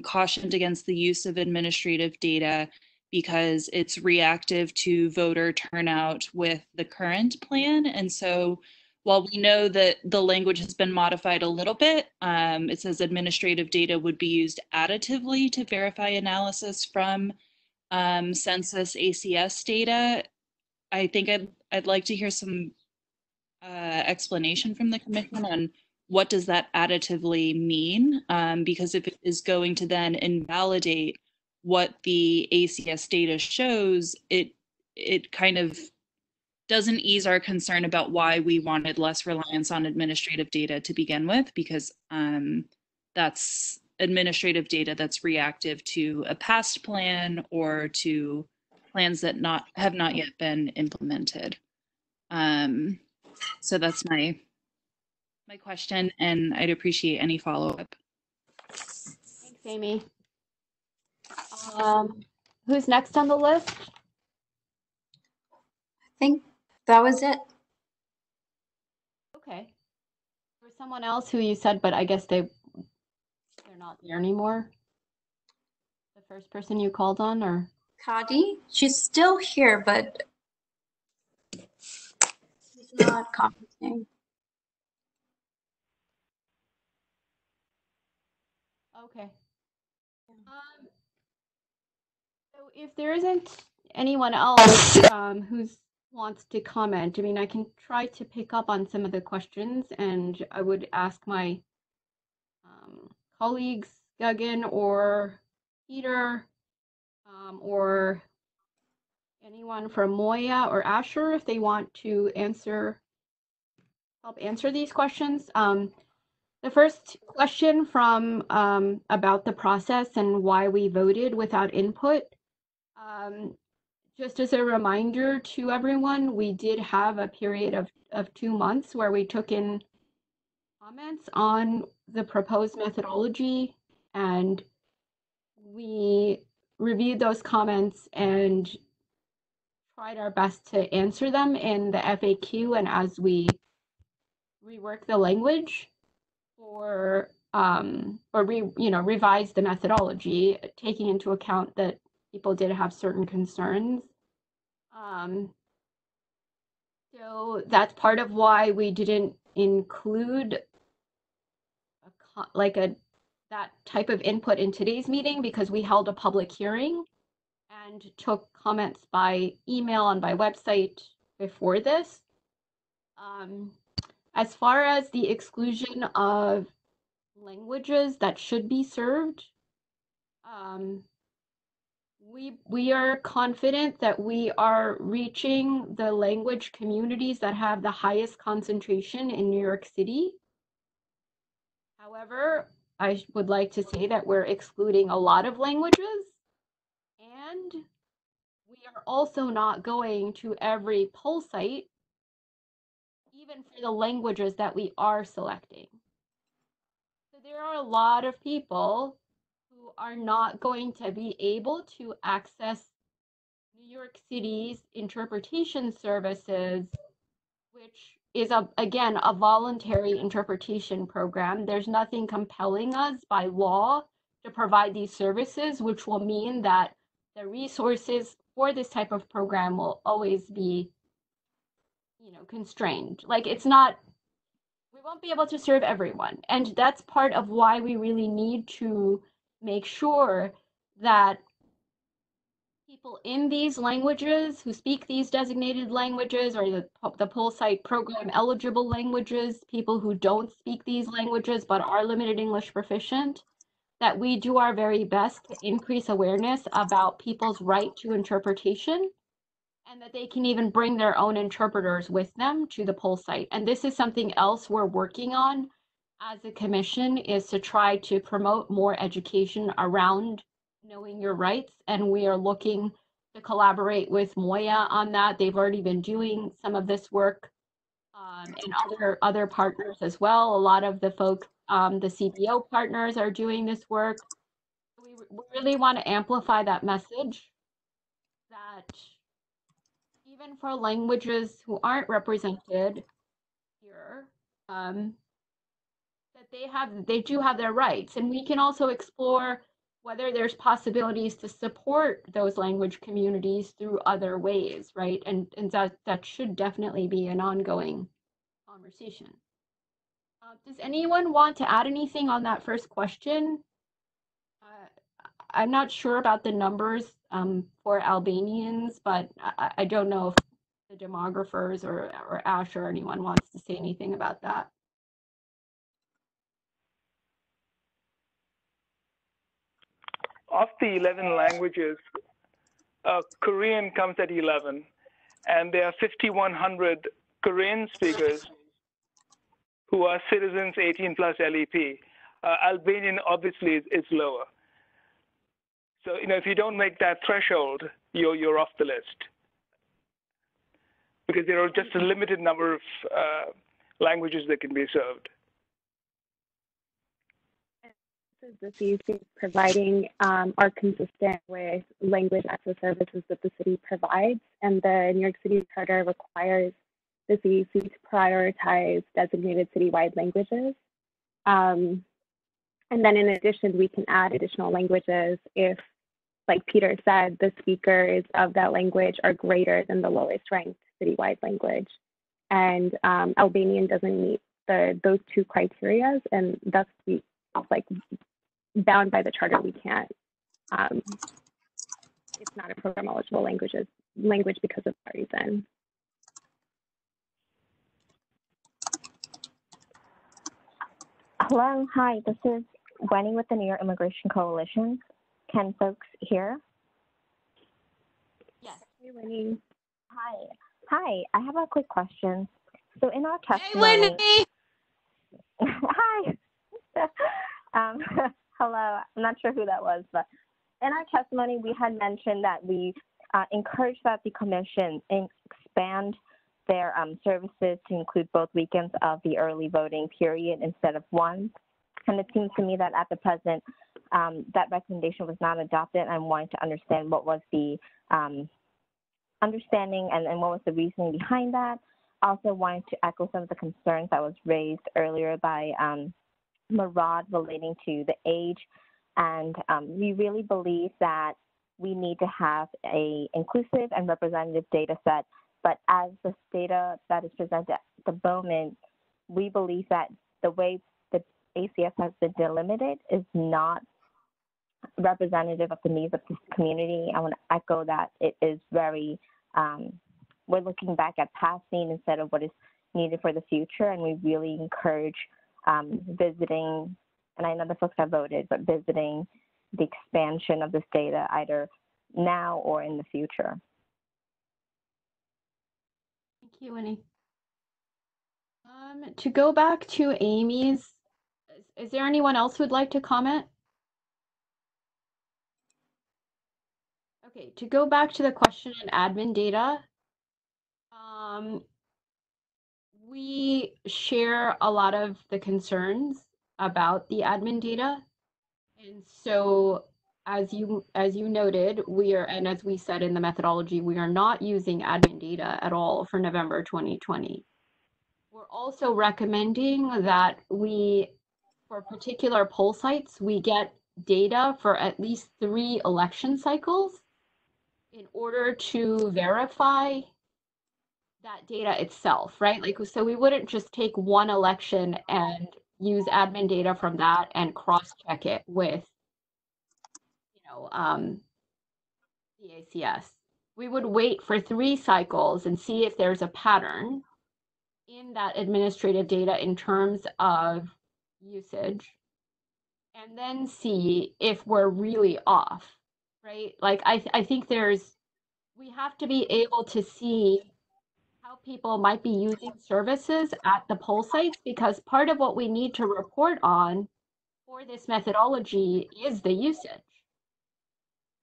Speaker 4: cautioned against the use of administrative data because it's reactive to voter turnout with the current plan. And so while we know that the language has been modified a little bit, it says administrative data would be used additively to verify analysis from census ACS data. I think I'd like to hear some explanation from the commission on what does that additively mean, because if it is going to then invalidate what the ACS data shows, it kind of doesn't ease our concern about why we wanted less reliance on administrative data to begin with, because that's administrative data that's reactive to a past plan or to plans that have not yet been implemented. So that's my question, and I'd appreciate any follow-up.
Speaker 1: Thanks, Amy. Who's next on the list?
Speaker 14: I think that was it.
Speaker 1: Okay. There's someone else who you said, but I guess they're not there anymore. The first person you called on, or?
Speaker 14: Kadi, she's still here, but she's not commenting.
Speaker 1: Okay. So if there isn't anyone else who wants to comment, I mean, I can try to pick up on some of the questions, and I would ask my colleagues, Gagan or Peter, or anyone from Moya or Asher, if they want to help answer these questions. The first question from about the process and why we voted without input. Just as a reminder to everyone, we did have a period of 2 months where we took in comments on the proposed methodology, and we reviewed those comments and tried our best to answer them in the FAQ and as we rework the language or revise the methodology, taking into account that people did have certain concerns. So that's part of why we didn't include that type of input in today's meeting, because we held a public hearing and took comments by email and by website before this. As far as the exclusion of languages that should be served, we are confident that we are reaching the language communities that have the highest concentration in New York City. However, I would like to say that we're excluding a lot of languages, and we are also not going to every poll site, even for the languages that we are selecting. So there are a lot of people who are not going to be able to access New York City's interpretation services, which is, again, a voluntary interpretation program. There's nothing compelling us by law to provide these services, which will mean that the resources for this type of program will always be, constrained. Like, we won't be able to serve everyone. And that's part of why we really need to make sure that people in these languages who speak these designated languages, or the poll site program eligible languages, people who don't speak these languages but are limited English proficient, that we do our very best to increase awareness about people's right to interpretation and that they can even bring their own interpreters with them to the poll site. And this is something else we're working on as a commission, is to try to promote more education around knowing your rights. And we are looking to collaborate with Moya on that. They've already been doing some of this work, and other partners as well. A lot of the folks, the CBO partners are doing this work. We really want to amplify that message that even for languages who aren't represented here, that they do have their rights. And we can also explore whether there's possibilities to support those language communities through other ways, right? And that should definitely be an ongoing conversation. Does anyone want to add anything on that first question? I'm not sure about the numbers for Albanians, but I don't know if the demographers or Ash or anyone wants to say anything about that.
Speaker 7: Of the 11 languages, Korean comes at 11, and there are 5,100 Korean speakers who are citizens 18 plus LEP. Albanian obviously is lower. So, if you don't make that threshold, you're off the list, because there are just a limited number of languages that can be served.
Speaker 12: The CEC providing are consistent with language access services that the city provides, and the New York City Charter requires the CEC to prioritize designated citywide languages. And then in addition, we can add additional languages if, like Peter said, the speakers of that language are greater than the lowest ranked citywide language. And Albanian doesn't meet those two criteria, and thus we bound by the charter, we can't. It's not a program eligible language because of that reason.
Speaker 9: Hello, hi, this is Wendy with the New York Immigration Coalition. Can folks hear?
Speaker 1: Yes.
Speaker 12: Hey, Winnie.
Speaker 9: Hi, I have a quick question. So in our testimony—
Speaker 21: Hey, Winnie!
Speaker 9: Hi. Hello, I'm not sure who that was, but in our testimony, we had mentioned that we encourage that the commission expand their services to include both weekends of the early voting period instead of one. And it seems to me that at the present, that recommendation was not adopted. I'm wanting to understand what was the understanding and what was the reasoning behind that. Also wanting to echo some of the concerns that was raised earlier by Murad relating to the age. And we really believe that we need to have a inclusive and representative data set. But as the data that is presented at the moment, we believe that the way the ACS has been delimited is not representative of the needs of this community. I want to echo that it is very, we're looking back at past need instead of what is needed for the future. And we really encourage visiting, and I know the folks have voted, but visiting the expansion of this data either now or in the future.
Speaker 1: Thank you, Winnie. To go back to Amy's, is there anyone else who would like to comment? Okay, to go back to the question on admin data, we share a lot of the concerns about the admin data. And so as you noted, and as we said in the methodology, we are not using admin data at all for November 2020. We're also recommending that for particular poll sites, we get data for at least 3 election cycles in order to verify that data itself, right? So we wouldn't just take one election and use admin data from that and cross-check it with, the ACS. We would wait for 3 cycles and see if there's a pattern in that administrative data in terms of usage, and then see if we're really off, right? I think we have to be able to see how people might be using services at the poll sites, because part of what we need to report on for this methodology is the usage,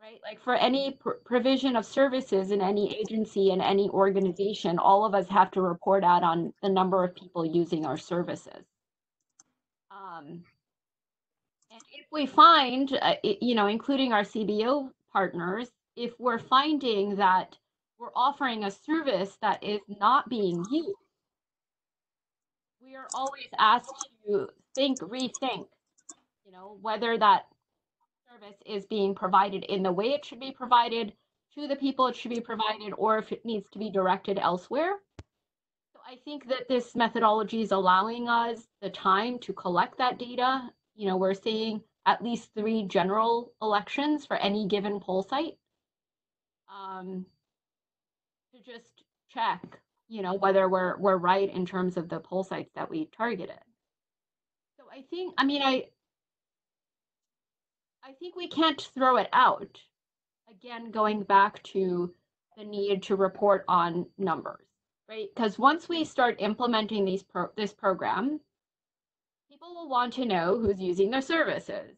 Speaker 1: right? Like for any provision of services in any agency and any organization, all of us have to report out on the number of people using our services. And if we find, including our CBO partners, if we're finding that we're offering a service that is not being used, we are always asked to rethink, whether that service is being provided in the way it should be provided, to the people it should be provided, or if it needs to be directed elsewhere. So I think that this methodology is allowing us the time to collect that data. We're seeing at least 3 general elections for any given poll site, to just check, whether we're right in terms of the poll sites that we targeted. So I think we can't throw it out. Again, going back to the need to report on numbers, right? Because once we start implementing this program, people will want to know who's using their services.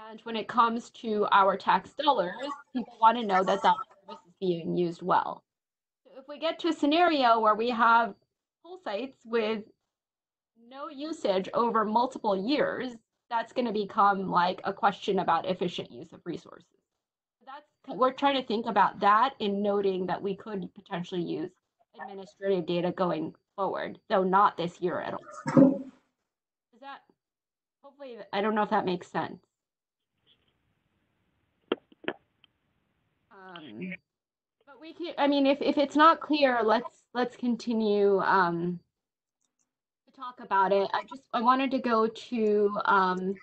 Speaker 1: And when it comes to our tax dollars, people want to know that that service is being used well. So if we get to a scenario where we have poll sites with no usage over multiple years, that's going to become like a question about efficient use of resources. We're trying to think about that in noting that we could potentially use administrative data going forward, though not this year at all. Hopefully, I don't know if that makes sense. But we can, if it's not clear, let's continue to talk about it. I wanted to go to the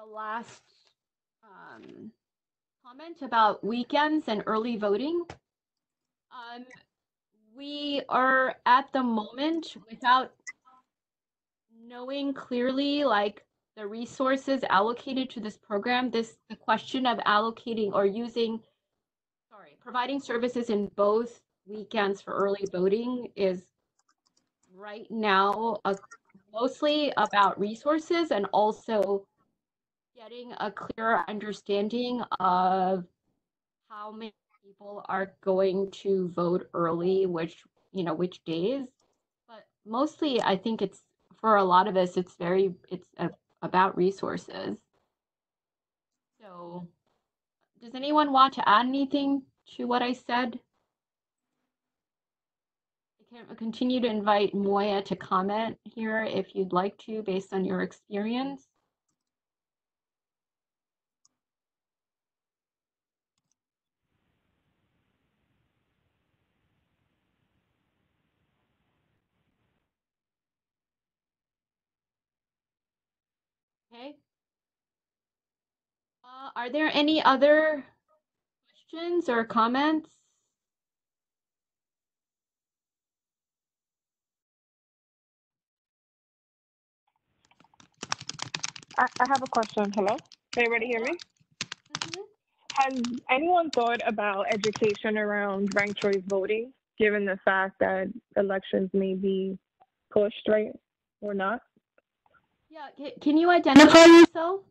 Speaker 1: last comment about weekends and early voting. We are at the moment, without knowing clearly like the resources allocated to this program, the question of allocating or providing services in both weekends for early voting is right now mostly about resources, and also getting a clearer understanding of how many people are going to vote early, which days. But mostly, I think it's, for a lot of us, it's about resources. So does anyone want to add anything to what I said? I can continue to invite Moya to comment here if you'd like to, based on your experience. Okay. Are there any other questions or comments?
Speaker 11: I have a question. Hello? Can everybody hear me? Has anyone thought about education around ranked choice voting, given the fact that elections may be pushed, right, or not?
Speaker 1: Yeah, can you identify yourself?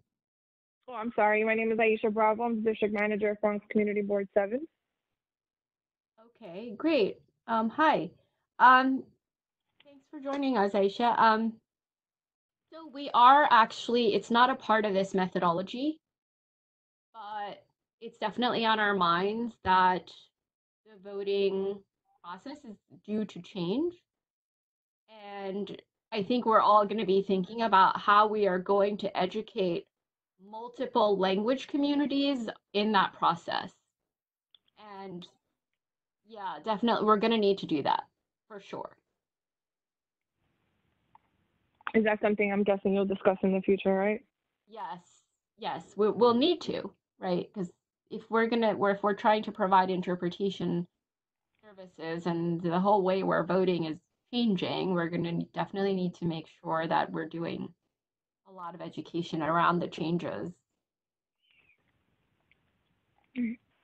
Speaker 11: Oh, I'm sorry. My name is Aisha Bravo. I'm the District Manager of Bronx Community Board 7.
Speaker 1: Okay, great. Hi. Thanks for joining us, Aisha. So we are actually, it's not a part of this methodology, but it's definitely on our minds that the voting process is due to change. And I think we're all going to be thinking about how we are going to educate multiple language communities in that process. And yeah, definitely, we're going to need to do that for sure.
Speaker 11: Is that something I'm guessing you'll discuss in the future, right?
Speaker 1: Yes, we'll need to, right? Because if we're trying to provide interpretation services and the whole way we're voting is changing, we're going to definitely need to make sure that we're doing a lot of education around the changes.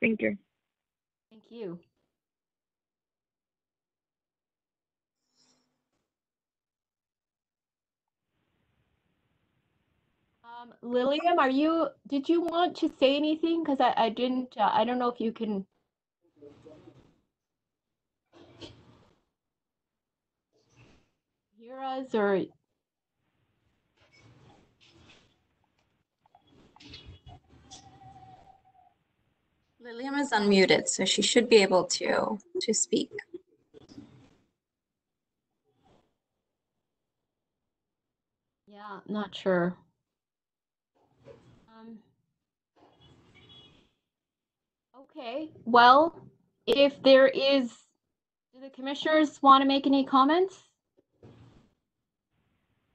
Speaker 11: Thank you.
Speaker 1: Thank you. Lillian, did you want to say anything? Because I didn't, I don't know if you can. Hear us or.
Speaker 14: Lilium is unmuted, so she should be able to speak.
Speaker 1: Yeah, not sure. Okay, well, if there is, do the commissioners want to make any comments?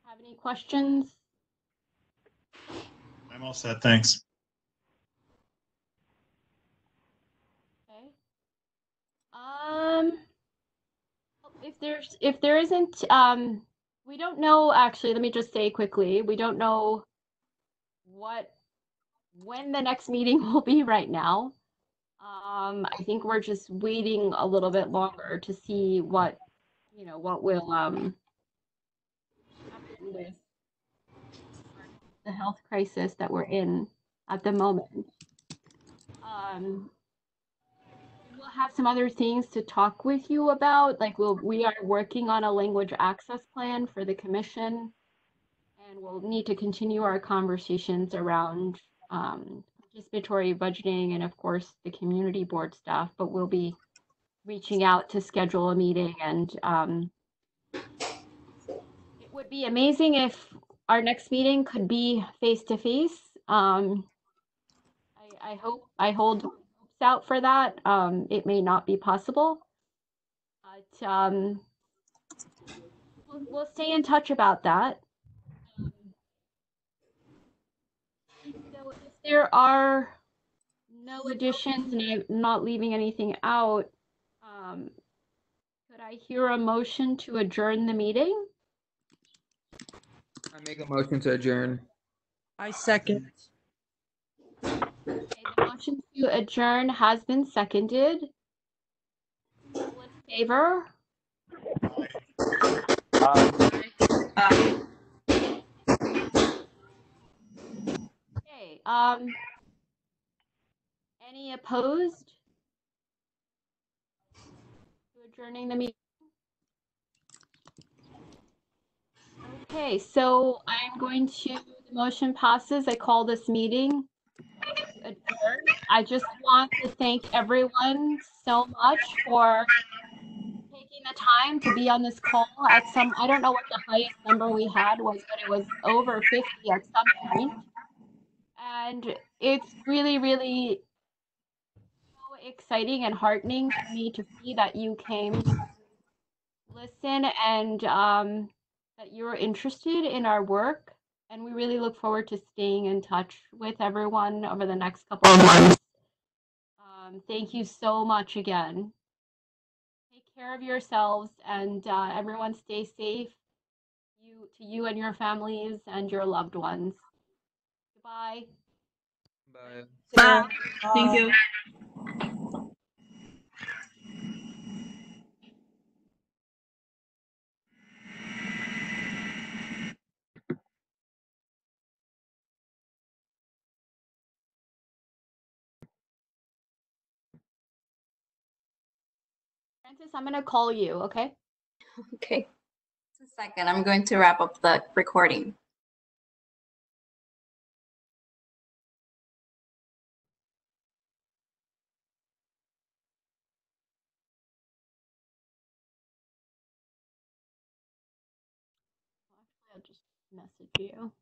Speaker 1: Have any questions?
Speaker 8: I'm all set, thanks.
Speaker 1: Okay. If there isn't, we don't know actually, let me just say quickly, we don't know when the next meeting will be right now. I think we're just waiting a little bit longer to see what will happen with the health crisis that we're in at the moment. We'll have some other things to talk with you about. Like we are working on a language access plan for the commission, and we'll need to continue our conversations around participatory budgeting and of course the community board stuff, but we'll be reaching out to schedule a meeting, and it would be amazing if our next meeting could be face to face. I hold hopes out for that. It may not be possible, but we'll stay in touch about that. So if there are no additions and I'm not leaving anything out, could I hear a motion to adjourn the meeting?
Speaker 13: I make a motion to adjourn.
Speaker 5: I second.
Speaker 1: Okay, the motion to adjourn has been seconded. All in favor? Okay, any opposed to adjourning the meeting? Okay, so I'm going to, the motion passes. I call this meeting adjourned. I just want to thank everyone so much for taking the time to be on this call at some, I don't know what the highest number we had was, but it was over 50 at some point. And it's really, really so exciting and heartening for me to see that you came to listen and that you're interested in our work. And we really look forward to staying in touch with everyone over the next couple of months. Thank you so much again. Take care of yourselves, and everyone stay safe. You and your families and your loved ones. Goodbye.
Speaker 13: Bye.
Speaker 19: Bye. Thank you.
Speaker 1: Francis, I'm gonna call you, okay?
Speaker 14: Okay. Just a second. I'm going to wrap up the recording.
Speaker 1: I'll just message you.